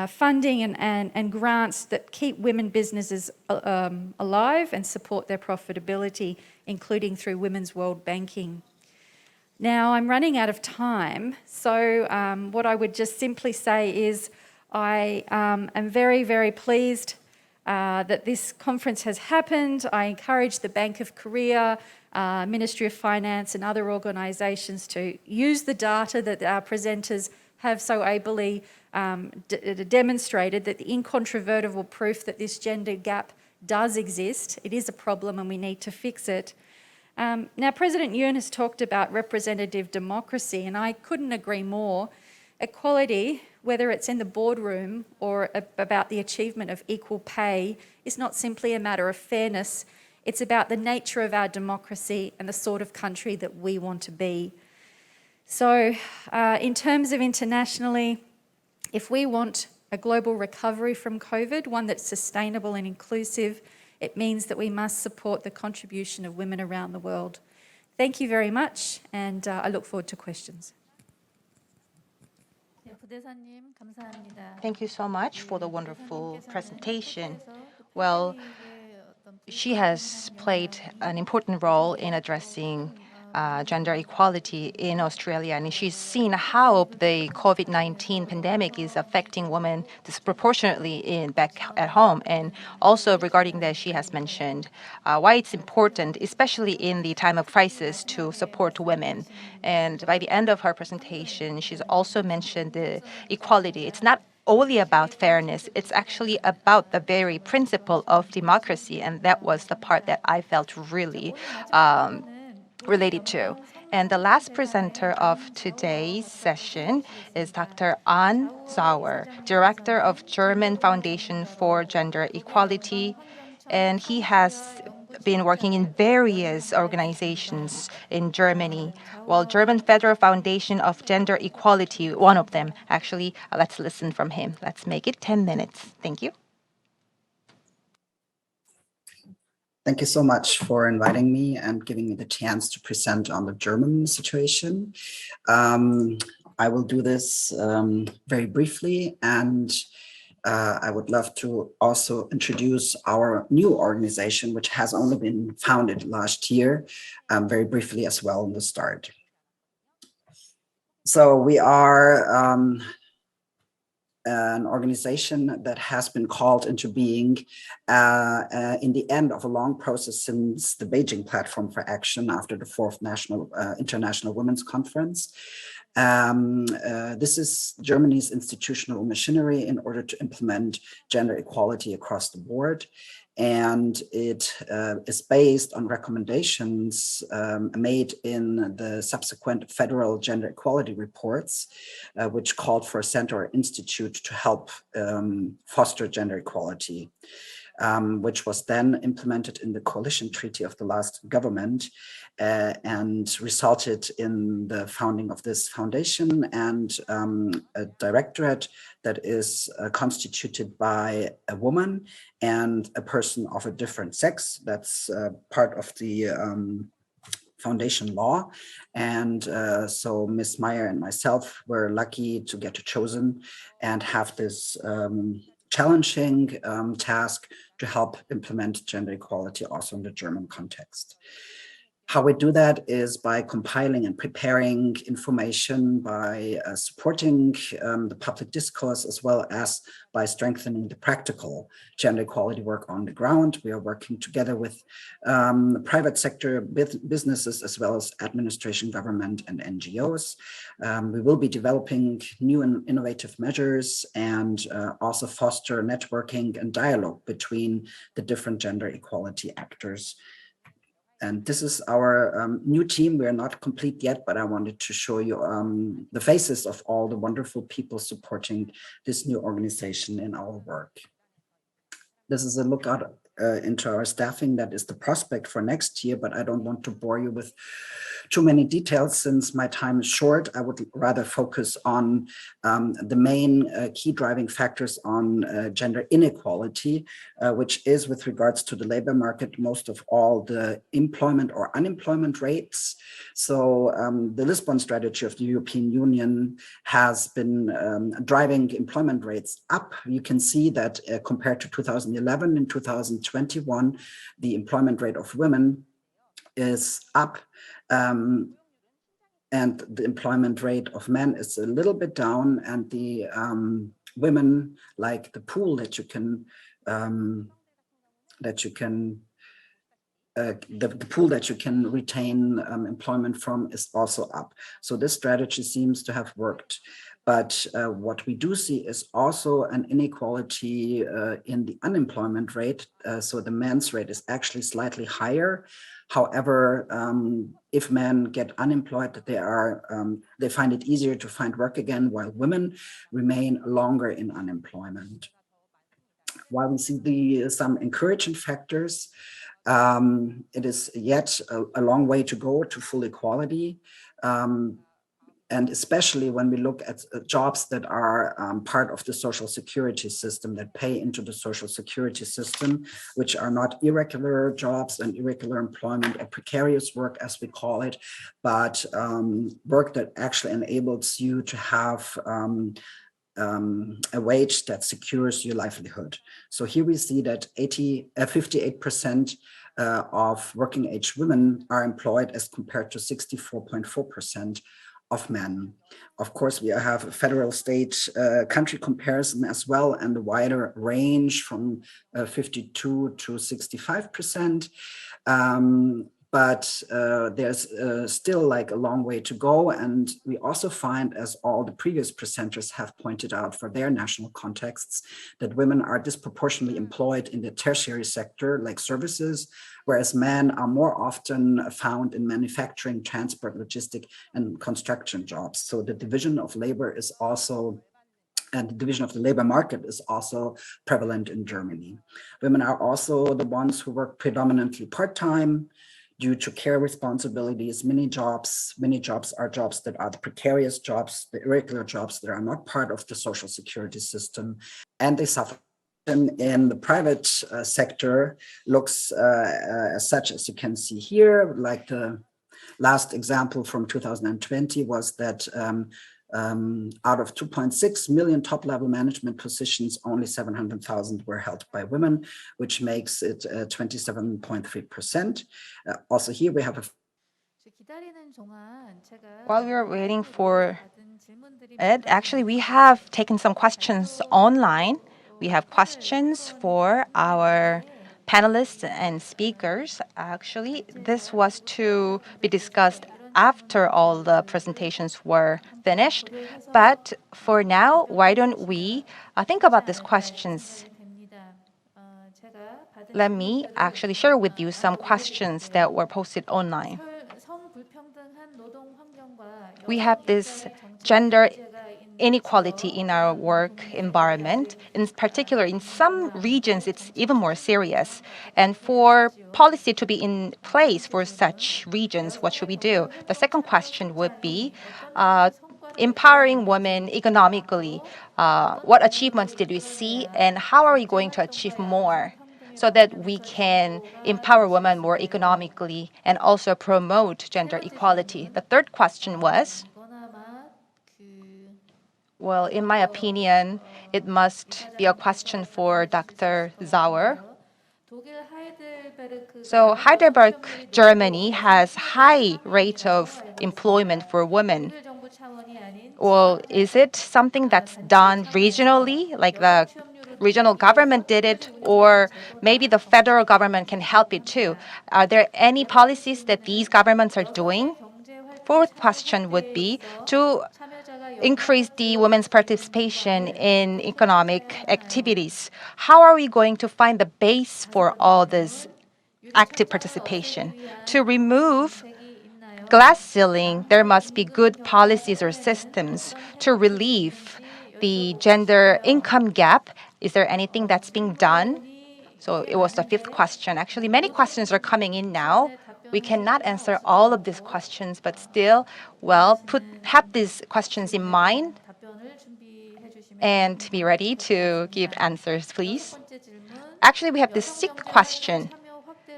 funding and grants that keep women businesses alive and support their profitability, including through Women's World Banking. Now, I'm running out of time, so what I would just simply say is I am very, very pleased that this conference has happened. I encourage the Bank of Korea, Ministry of Finance and other organisations to use the data that our presenters have so ably demonstrated, that the incontrovertible proof that this gender gap does exist. It is a problem and we need to fix it. Now, President Yoon has talked about representative democracy, and I couldn't agree more. Equality, whether it's in the boardroom or about the achievement of equal pay, is not simply a matter of fairness. It's about the nature of our democracy and the sort of country that we want to be. So in terms of internationally, if we want a global recovery from COVID, one that's sustainable and inclusive, it means that we must support the contribution of women around the world. Thank you very much, and I look forward to questions. 네, 부대사님 감사합니다. Thank you so much for the wonderful 부대사님께서는 presentation. 또 Well, 페미니즘의 어떤 she has played an important role in addressing gender equality in Australia, and she's seen how the COVID-19 pandemic is affecting women disproportionately back at home. And also regarding that, she has mentioned why it's important, especially in the time of crisis, to support women. And by the end of her presentation, she's also mentioned the equality. It's not only about fairness. It's actually about the very principle of democracy, and that was the part that I felt really related to. And the last presenter of today's session is Dr. An Sauer, Director of German Foundation for Gender Equality. And he has been working in various organizations in Germany. Well, German Federal Foundation of Gender Equality, one of them. Actually, let's listen from him. Let's make it 10 minutes. Thank you. Thank you so much for inviting me and giving me the chance to present on the German situation. I will do this very briefly, and I would love to also introduce our new organization, which has only been founded last year, very briefly as well in the start. So we are an organization that has been called into being in the end of a long process since the Beijing Platform for Action after the 4th International Women's Conference. This is Germany's institutional machinery in order to implement gender equality across the board. And it is based on recommendations made in the subsequent federal gender equality reports, which called for a center or institute to help foster gender equality, which was then implemented in the coalition treaty of the last government and resulted in the founding of this foundation and a directorate that is constituted by a woman and a person of a different sex. That's part of the foundation law. And so Ms. Meyer and myself were lucky to get chosen and have this challenging task to help implement gender equality also in the German context. How we do that is by compiling and preparing information, by supporting the public discourse, as well as by strengthening the practical gender equality work on the ground. We are working together with the private sector, businesses, as well as administration, government, and NGOs. We will be developing new and innovative measures and also foster networking and dialogue between the different gender equality actors. And this is our new team. We're not complete yet, but I wanted to show you the faces of all the wonderful people supporting this new organization in our work. This is a look out into our staffing. That is the prospect for next year, but I don't want to bore you with too many details since my time is short. I would rather focus on the main key driving factors on gender inequality, which is with regards to the labor market, most of all the employment or unemployment rates. So the Lisbon strategy of the European Union has been driving employment rates up. You can see that compared to 2011 and 2021, the employment rate of women is up, and the employment rate of men is a little bit down, and the women, like the pool that you can the pool that you can retain employment from is also up. So this strategy seems to have worked. But what we do see is also an inequality in the unemployment rate. So the men's rate is actually slightly higher. However, if men get unemployed, they find it easier to find work again, while women remain longer in unemployment. While we see some encouraging factors, it is yet a long way to go to full equality. And especially when we look at jobs that are part of the social security system, that pay into the social security system, which are not irregular jobs and irregular employment or precarious work, as we call it, but work that actually enables you to have a wage that secures your livelihood. So here we see that 58% of working age women are employed as compared to 64.4% of men. Of course, we have a federal state country comparison as well, and a wider range from 52 to 65%. but there's still like a long way to go. And we also find, as all the previous presenters have pointed out for their national contexts, that women are disproportionately employed in the tertiary sector, like services, whereas men are more often found in manufacturing, transport, logistic, and construction jobs. So the division of labor is also, and the division of the labor market is also prevalent in Germany. Women are also the ones who work predominantly part-time due to care responsibilities. Many jobs are jobs that are the precarious jobs, the irregular jobs that are not part of the social security system, and they suffer. In the private sector looks as such, as you can see here. Like the last example from 2020 was that out of 2.6 million top-level management positions, only 700,000 were held by women, which makes it 27.3%. Also here we have a While we are waiting for it, actually we have taken some questions online. We have questions for our panelists and speakers. Actually, this was to be discussed after all the presentations were finished. But for now, why don't we think about these questions? Let me actually share with you some questions that were posted online. We have this gender inequality in our work environment. In particular, in some regions, it's even more serious. And for policy to be in place for such regions, what should we do? The second question would be empowering women economically. What achievements did we see, and how are we going to achieve more so that we can empower women more economically and also promote gender equality? The third question was, well, in my opinion, it must be a question for Dr. Sauer. So Heidelberg, Germany has high rate of employment for women. Well, is it something that's done regionally, like the regional government did it, or maybe the federal government can help it too? Are there any policies that these governments are doing? Fourth question would be to increase the women's participation in economic activities. How are we going to find the base for all this active participation? To remove glass ceiling, there must be good policies or systems to relieve the gender income gap. Is there anything that's being done? So it was the fifth question. Actually, many questions are coming in now. We cannot answer all of these questions, but still, well, have these questions in mind and be ready to give answers, please. Actually, we have this sixth question.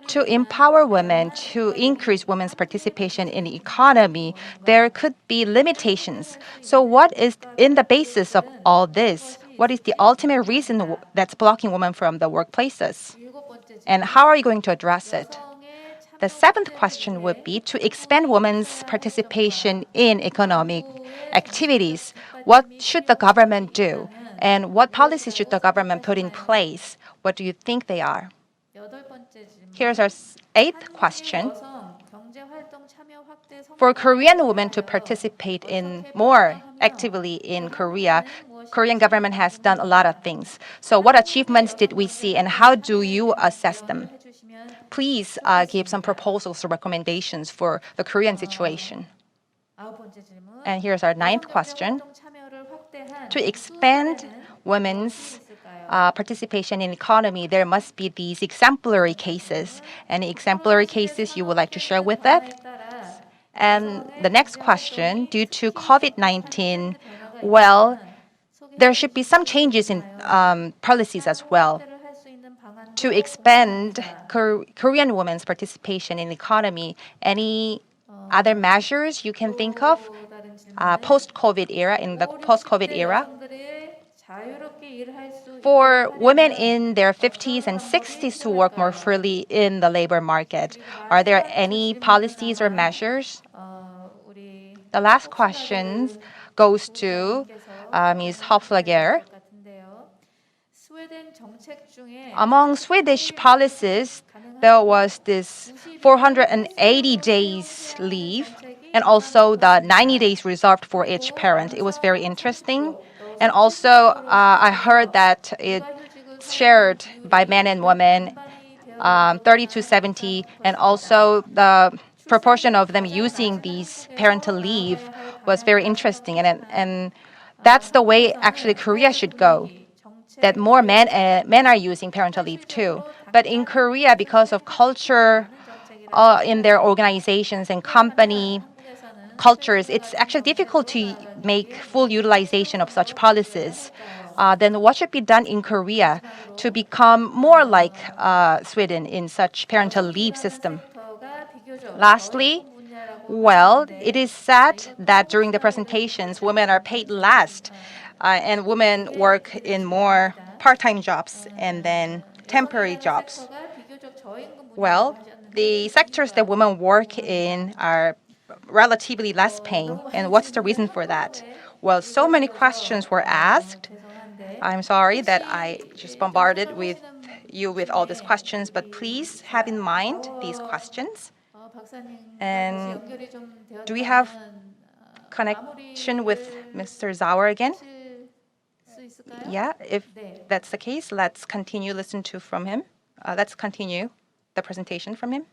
To empower women, to increase women's participation in the economy, there could be limitations. So what is in the basis of all this? What is the ultimate reason that's blocking women from the workplaces? And how are you going to address it? The seventh question would be to expand women's participation in economic activities. What should the government do? And what policies should the government put in place? What do you think they are? Here's our eighth question. For Korean women to participate in more actively in Korea, Korean government has done a lot of things. So what achievements did we see and how do you assess them? Please give some proposals or recommendations for the Korean situation. And here's our ninth question. To expand women's participation in economy, there must be these exemplary cases. Any exemplary cases you would like to share with us? And the next question, due to COVID-19, well, there should be some changes in policies as well. To expand Korean women's participation in the economy, any other measures you can think of post-COVID era, in the post-COVID era? For women in their 50s and 60s to work more freely in the labor market, are there any policies or measures? The last question goes to Ms. Hofslagare. Among Swedish policies, there was this 480 days leave and also the 90 days reserved for each parent. It was very interesting. And also, I heard that it's shared by men and women, 30 to 70, and also the proportion of them using these parental leave was very interesting. And that's the way actually Korea should go, that more men are using parental leave too. But in Korea, because of culture in their organizations and company cultures, it's actually difficult to make full utilization of such policies. Then what should be done in Korea to become more like Sweden in such parental leave system? Lastly, well, it is sad that during the presentations, women are paid last, and women work in more part-time jobs and then temporary jobs. Well, the sectors that women work in are relatively less paying, and what's the reason for that? Well, so many questions were asked. I'm sorry that I just bombarded with you with all these questions, but please have in mind these questions. And do we have connection with Mr. Sauer again? Yeah, if that's the case, let's continue listen to from him. Let's continue the presentation from him.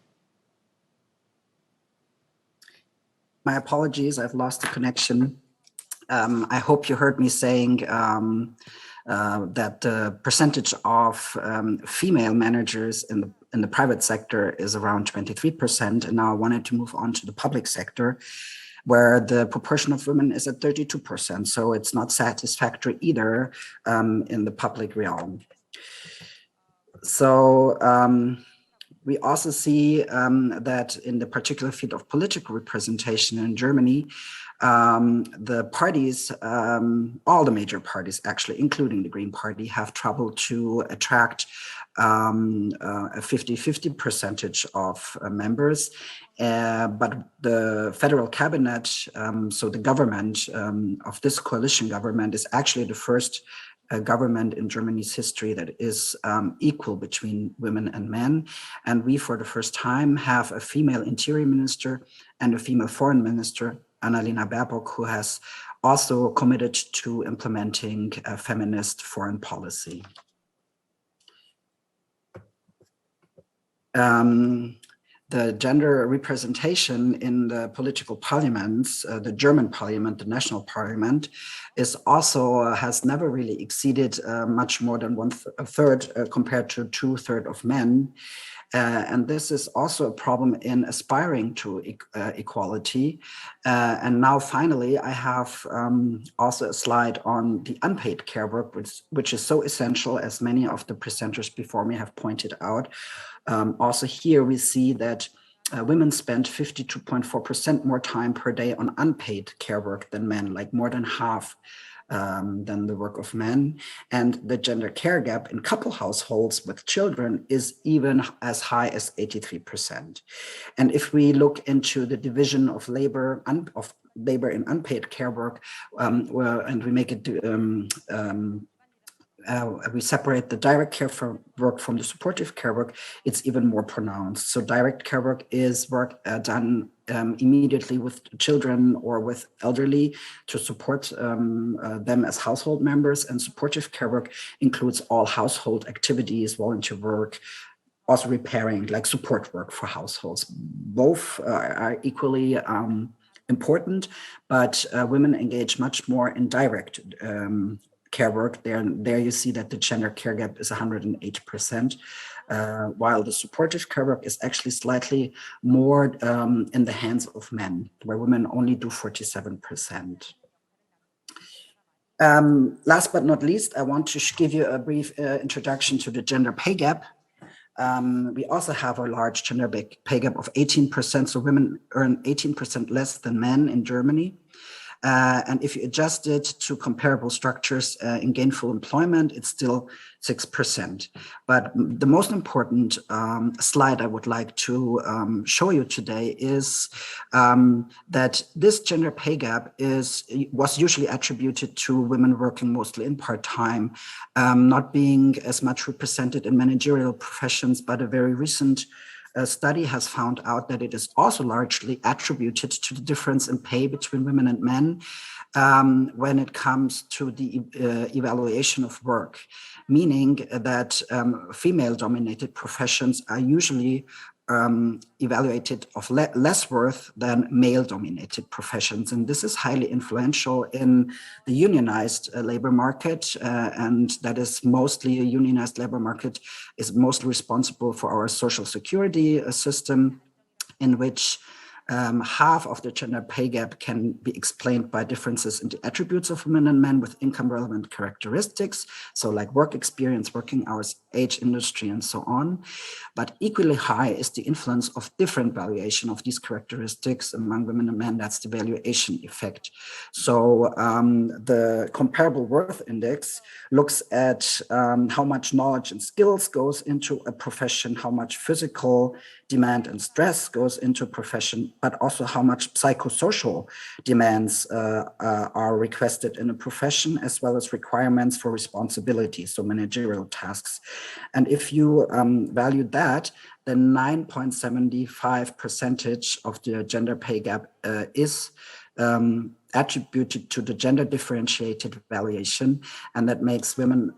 My apologies, I've lost the connection. I hope you heard me saying that the percentage of female managers in the private sector is around 23%, and now I wanted to move on to the public sector, where the proportion of women is at 32%. So it's not satisfactory either in the public realm. So we also see that in the particular field of political representation in Germany, the parties, all the major parties actually, including the Green Party, have trouble to attract a 50-50 percentage of members. But the federal cabinet, so the government of this coalition government, is actually the first government in Germany's history that is equal between women and men. And we, for the first time, have a female interior minister and a female foreign minister, Annalena Baerbock, who has also committed to implementing a feminist foreign policy. The gender representation in the political parliaments, the German parliament, the national parliament, is also has never really exceeded much more than a third compared to 2/3 of men. And this is also a problem in aspiring to equality. And now finally, I have also a slide on the unpaid care work, which is so essential, as many of the presenters before me have pointed out. Also here we see that women spend 52.4% more time per day on unpaid care work than men, like more than half than the work of men. And the gender care gap in couple households with children is even as high as 83%. And if we look into the division of labor in unpaid care work, and we make it we separate the direct care work from the supportive care work, it's even more pronounced. So direct care work is work done immediately with children or with elderly to support them as household members, and supportive care work includes all household activities, volunteer work, also repairing, like support work for households. Both are equally important, but women engage much more in direct care work. There you see that the gender care gap is 108%, while the supportive care work is actually slightly more in the hands of men, where women only do 47%. Last but not least, I want to give you a brief introduction to the gender pay gap. We also have a large gender pay gap of 18%, so women earn 18% less than men in Germany. And if you adjust it to comparable structures in gainful employment, it's still 6%. But the most important slide I would like to show you today is that this gender pay gap was usually attributed to women working mostly in part-time, not being as much represented in managerial professions, but a very recent study has found out that it is also largely attributed to the difference in pay between women and men when it comes to the evaluation of work, meaning that female-dominated professions are usually evaluated of less worth than male-dominated professions. And this is highly influential in the unionized labor market, and that is mostly a unionized labor market is mostly responsible for our social security system, in which half of the gender pay gap can be explained by differences in the attributes of women and men with income-relevant characteristics, so like work experience, working hours, age, industry, and so on. But equally high is the influence of different valuation of these characteristics among women and men. That's the valuation effect. So the comparable worth index looks at how much knowledge and skills goes into a profession, how much physical demand and stress goes into a profession, but also how much psychosocial demands are requested in a profession, as well as requirements for responsibility, so managerial tasks. And if you value that, then 9.75% of the gender pay gap is attributed to the gender differentiated valuation, and that makes women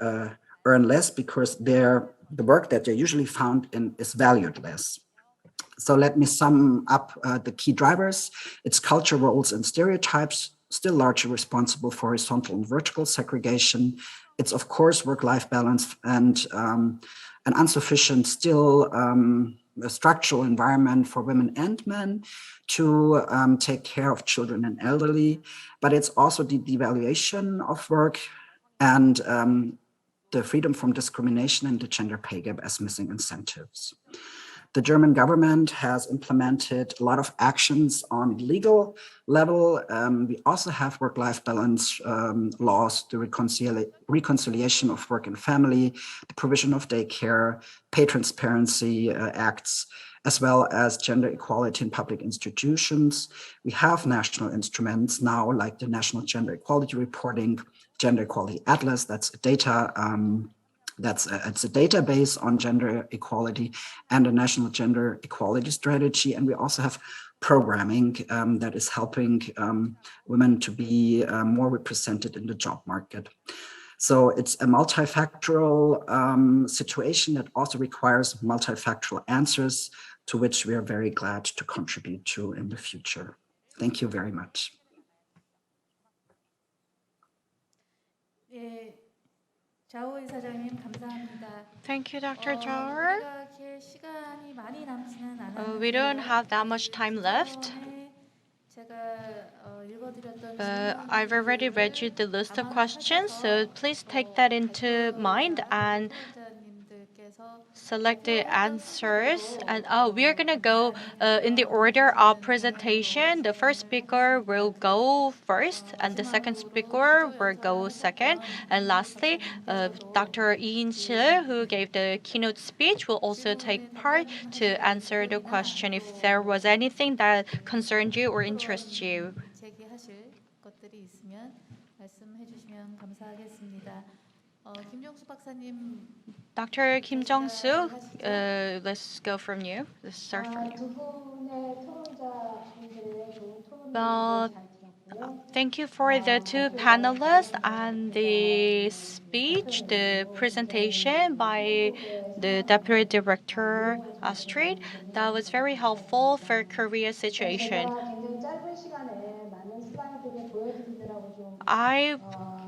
earn less because the work that they're usually found in is valued less. So let me sum up the key drivers. It's culture, roles, and stereotypes, still largely responsible for horizontal and vertical segregation. It's, of course, work-life balance and an insufficient still a structural environment for women and men to take care of children and elderly. But it's also the devaluation of work and the freedom from discrimination and the gender pay gap as missing incentives. The German government has implemented a lot of actions on legal level. We also have work-life balance laws, the reconciliation of work and family, the provision of daycare, pay transparency acts, as well as gender equality in public institutions. We have national instruments now, like the National Gender Equality Reporting, Gender Equality Atlas, that's a data it's a database on gender equality, and a national gender equality strategy. And we also have programming that is helping women to be more represented in the job market. So it's a multifactorial situation that also requires multifactorial answers, to which we are very glad to contribute to in the future. Thank you very much. 자오 이사장님 감사합니다. Thank you, Dr. Sauer. 우리가 이렇게 시간이 많이 남지는 We don't 않았는데요. have that much time left. 이번에 제가 읽어드렸던 But I've already read you the list of questions, so please take that into mind and select the answers. And we are gonna go in the order of presentation. The first speaker will go first, and the second speaker will go second. And lastly, Dr. Lee In-sil, who gave the keynote speech, will also take part to answer the question if there was anything that concerned you or interests you. 제기하실 것들이 있으면 말씀해 주시면 감사하겠습니다. 김종수 박사님. Dr. Kim Jongsoog, let's go from you. Let's start from you. Well, thank you for the two panelists and the speech, the presentation by the Deputy Director Astrid. That was very helpful for Korea's situation. I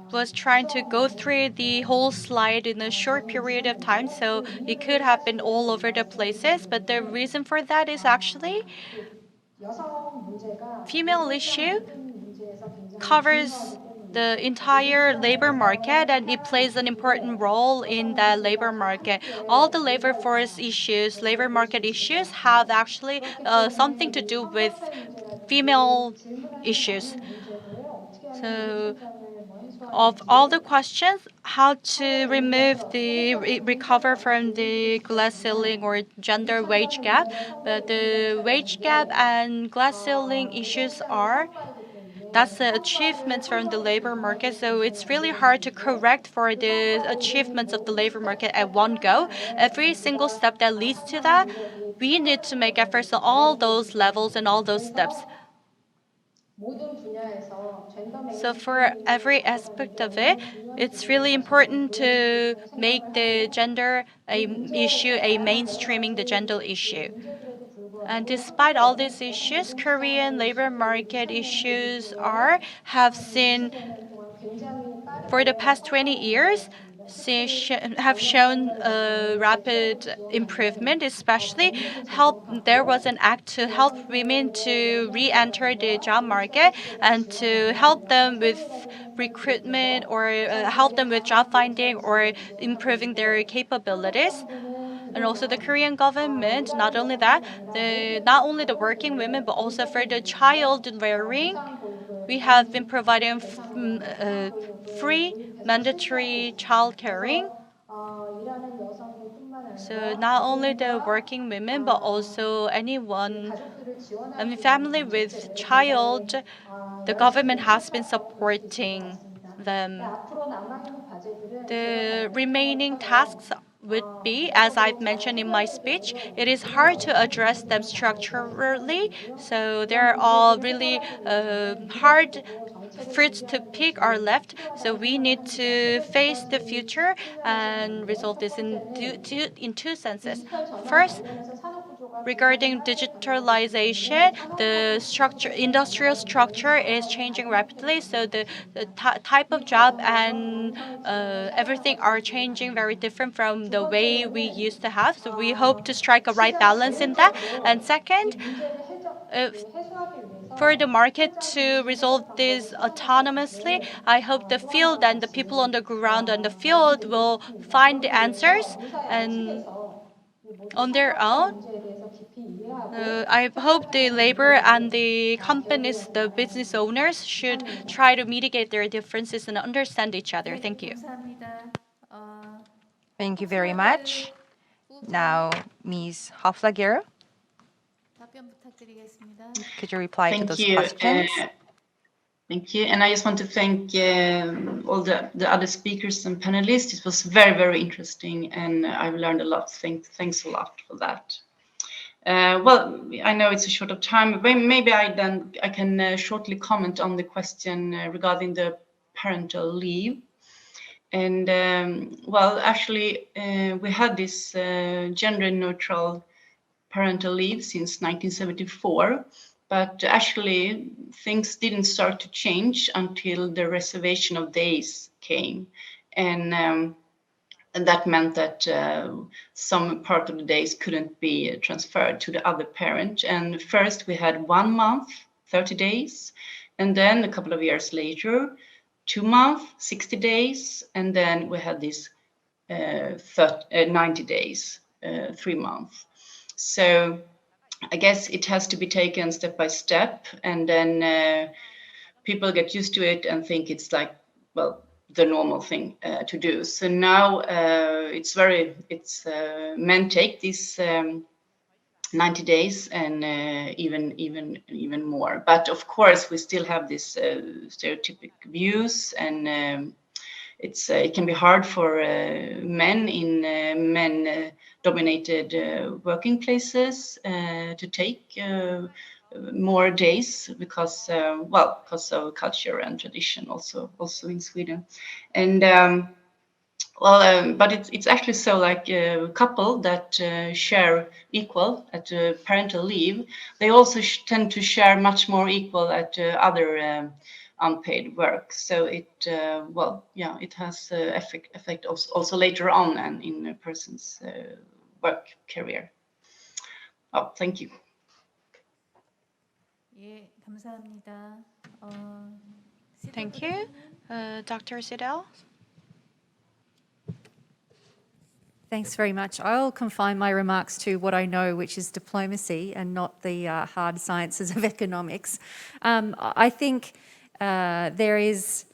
was trying to go through the whole slide in a short period of time, so it could have been all over the places, but the reason for that is actually female issue covers the entire labor market, and it plays an important role in the labor market. All the labor force issues, labor market issues have actually something to do with female issues. So of all the questions, how to remove the recover from the glass ceiling or gender wage gap, but the wage gap and glass ceiling issues are that's the achievements from the labor market. So it's really hard to correct for the achievements of the labor market at one go. Every single step that leads to that, we need to make efforts on all those levels and all those steps. So for every aspect of it, it's really important to make the gender issue a mainstreaming the gender issue. And despite all these issues, Korean labor market issues have seen for the past 20 years have shown a rapid improvement, especially there was an act to help women to re-enter the job market and to help them with recruitment or help them with job finding or improving their capabilities. And also the Korean government, not only the working women, but also for the child rearing, we have been providing free mandatory child caring. So not only the working women, but also family with child, the government has been supporting them. The remaining tasks would be, as I've mentioned in my speech, it is hard to address them structurally. So there are all really hard fruits to pick are left. So we need to face the future and resolve this in two senses. First, regarding digitalization, the industrial structure is changing rapidly. So the type of job and everything are changing very different from the way we used to have. So we hope to strike a right balance in that. And second, for the market to resolve this autonomously, I hope the field and the people on the ground and the field will find the answers and on their own. I hope the labor and the companies, the business owners, should try to mitigate their differences and understand each other. Thank you. 감사합니다. Thank you very much. Now, Ms. Hofslagare, 답변 부탁드리겠습니다. could you reply to Thank those you. questions? Thank you. And I just want to thank all the other speakers and panelists. It was very, very interesting, and I've learned a lot. Thanks a lot for that. Well, I know it's a short of time, but maybe I can shortly comment on the question regarding the parental leave. And well, actually, we had this gender-neutral parental leave since 1974, but actually things didn't start to change until the reservation of days came, and that meant that some part of the days couldn't be transferred to the other parent. And first we had 1 month, 30 days, and then a couple of years later, 2 months, 60 days, and then we had this 90 days, 3 months. So I guess it has to be taken step by step, and then people get used to it and think it's like, well, the normal thing to do. So now men take these 90 days and even more. But of course, we still have this stereotypic views, and it can be hard for men in men-dominated working places to take more days because of culture and tradition, also in Sweden. And but it's actually so, like a couple that share equal at parental leave, they also tend to share much more equal at other unpaid work. So it has effect also later on and in a person's work career. Oh, thank you. 예, 감사합니다. Thank you. Dr. Siddall? Thanks very much. I'll confine my remarks to what I know, which is diplomacy and not the hard sciences of economics. I think there is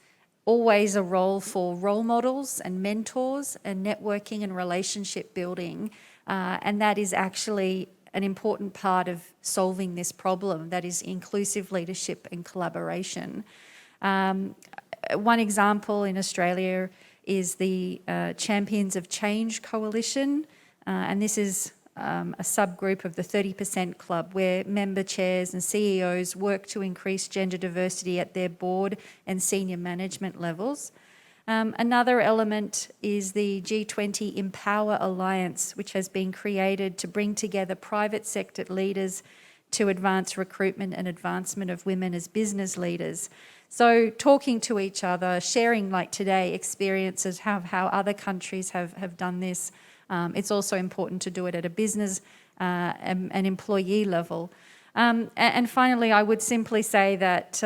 always a role for role models and mentors and networking and relationship building. And that is actually an important part of solving this problem, that is inclusive leadership and collaboration. One example in Australia is the Champions of Change Coalition, and this is a subgroup of the 30% Club where member chairs and CEOs work to increase gender diversity at their board and senior management levels. Another element is the G20 Empower Alliance, which has been created to bring together private sector leaders to advance recruitment and advancement of women as business leaders. So talking to each other, sharing like today experiences, how other countries have done this. It's also important to do it at a business and employee level. And finally, I would simply say that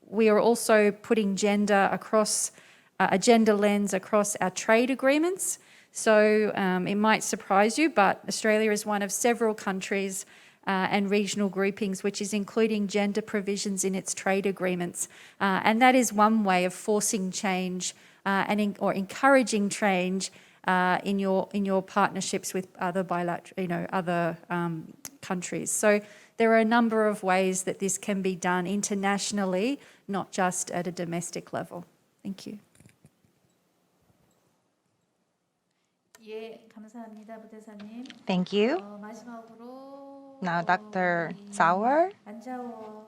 we are also putting gender across, a gender lens across our trade agreements. So it might surprise you, but Australia is one of several countries and regional groupings which is including gender provisions in its trade agreements. And that is one way of forcing change or encouraging change in your partnerships with other other countries. So there are a number of ways that this can be done internationally, not just at a domestic level. Thank you. 예, 감사합니다, 부대사님. Thank you. 마지막으로 Now Dr. Sauer, 안자워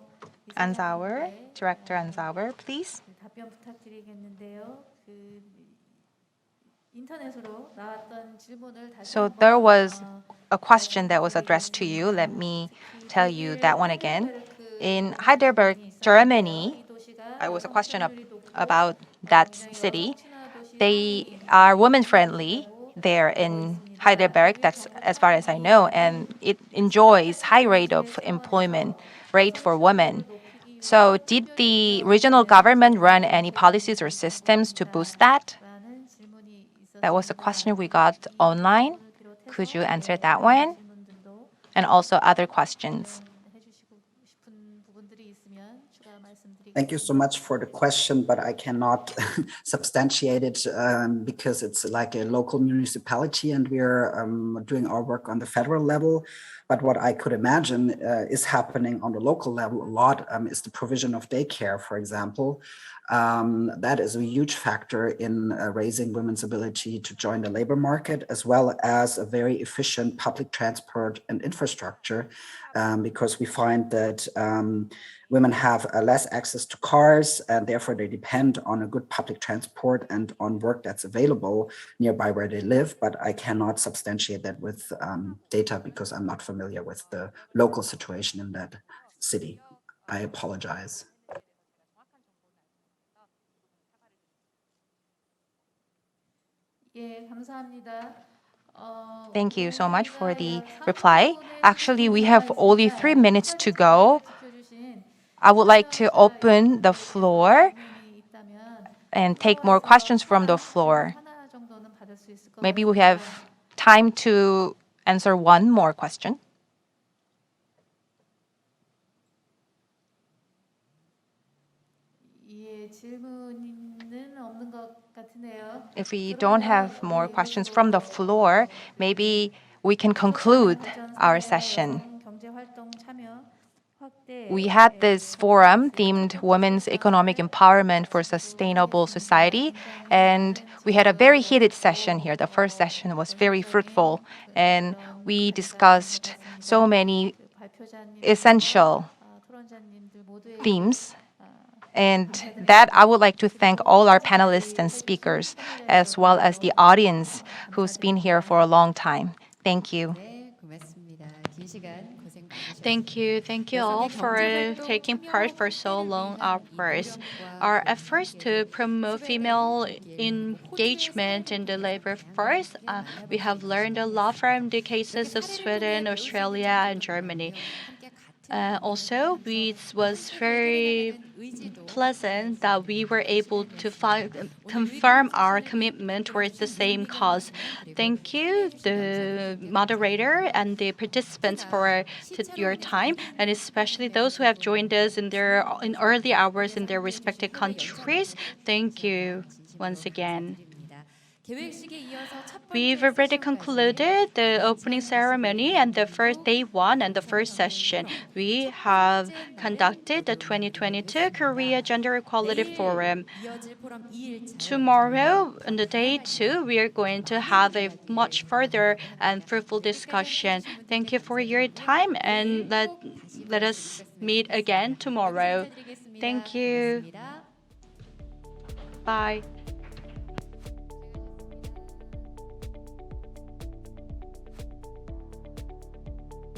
Sauer, Director Sauer, please. 답변 부탁드리겠는데요. 인터넷으로 나왔던 질문을 다시 So 한번, there was a question that was addressed to you. Let me tell you that one again. In Heidelberg, Germany, it was a question about that city. They are women-friendly there in Heidelberg, that's as far as I know, and it enjoys high rate of employment rate for women. So did the regional government run any policies or systems to boost that? 라는 질문이 있어서 That was a question we got online. Could you answer that one? 질문들도 And also other questions. 해주시고 싶은 부분들이 있으면 추가 말씀드리겠습니다. Thank you so much for the question, but I cannot substantiate it because it's like a local municipality and we're doing our work on the federal level. But what I could imagine is happening on the local level a lot is the provision of daycare, for example. That is a huge factor in raising women's ability to join the labor market, as well as a very efficient public transport and infrastructure, because we find that women have less access to cars and therefore they depend on a good public transport and on work that's available nearby where they live. But I cannot substantiate that with data because I'm not familiar with the local situation in that city. I apologize. 예, 감사합니다. Thank you so much for the reply. Actually, we have only 3 minutes to go. I would like to open the floor and take more questions from the floor. Maybe we have time to answer one more question. 예, 질문은 없는 것 같으네요. If we don't have more questions from the floor, maybe we can conclude our session. 경제 활동 참여 확대. We had this forum themed Women's Economic Empowerment for Sustainable Society, and we had a very heated session here. The first session was very fruitful, and we discussed so many essential 토론자님들 모두에게 themes. And that I would like to thank all our panelists and speakers, as well as the audience who's been here for a long time. Thank you. 네, 고맙습니다. 긴 시간 고생 많으셨습니다. Thank you all for taking part for so long hours. Our efforts to promote female engagement in the labor force, we have learned a lot from the cases of Sweden, Australia, and Germany. Also, it was very pleasant that we were able to confirm our commitment towards the same cause. Thank you, the moderator and the participants, for your time, and especially those who have joined us in early hours in their respective countries. Thank you once again. We've already concluded the opening ceremony and the first day one and the first session. We have conducted the 2022 Korea Gender Equality Forum. Tomorrow, on the day two, we are going to have a much further and fruitful discussion. Thank you for your time, and let us meet again tomorrow. Thank you. Bye.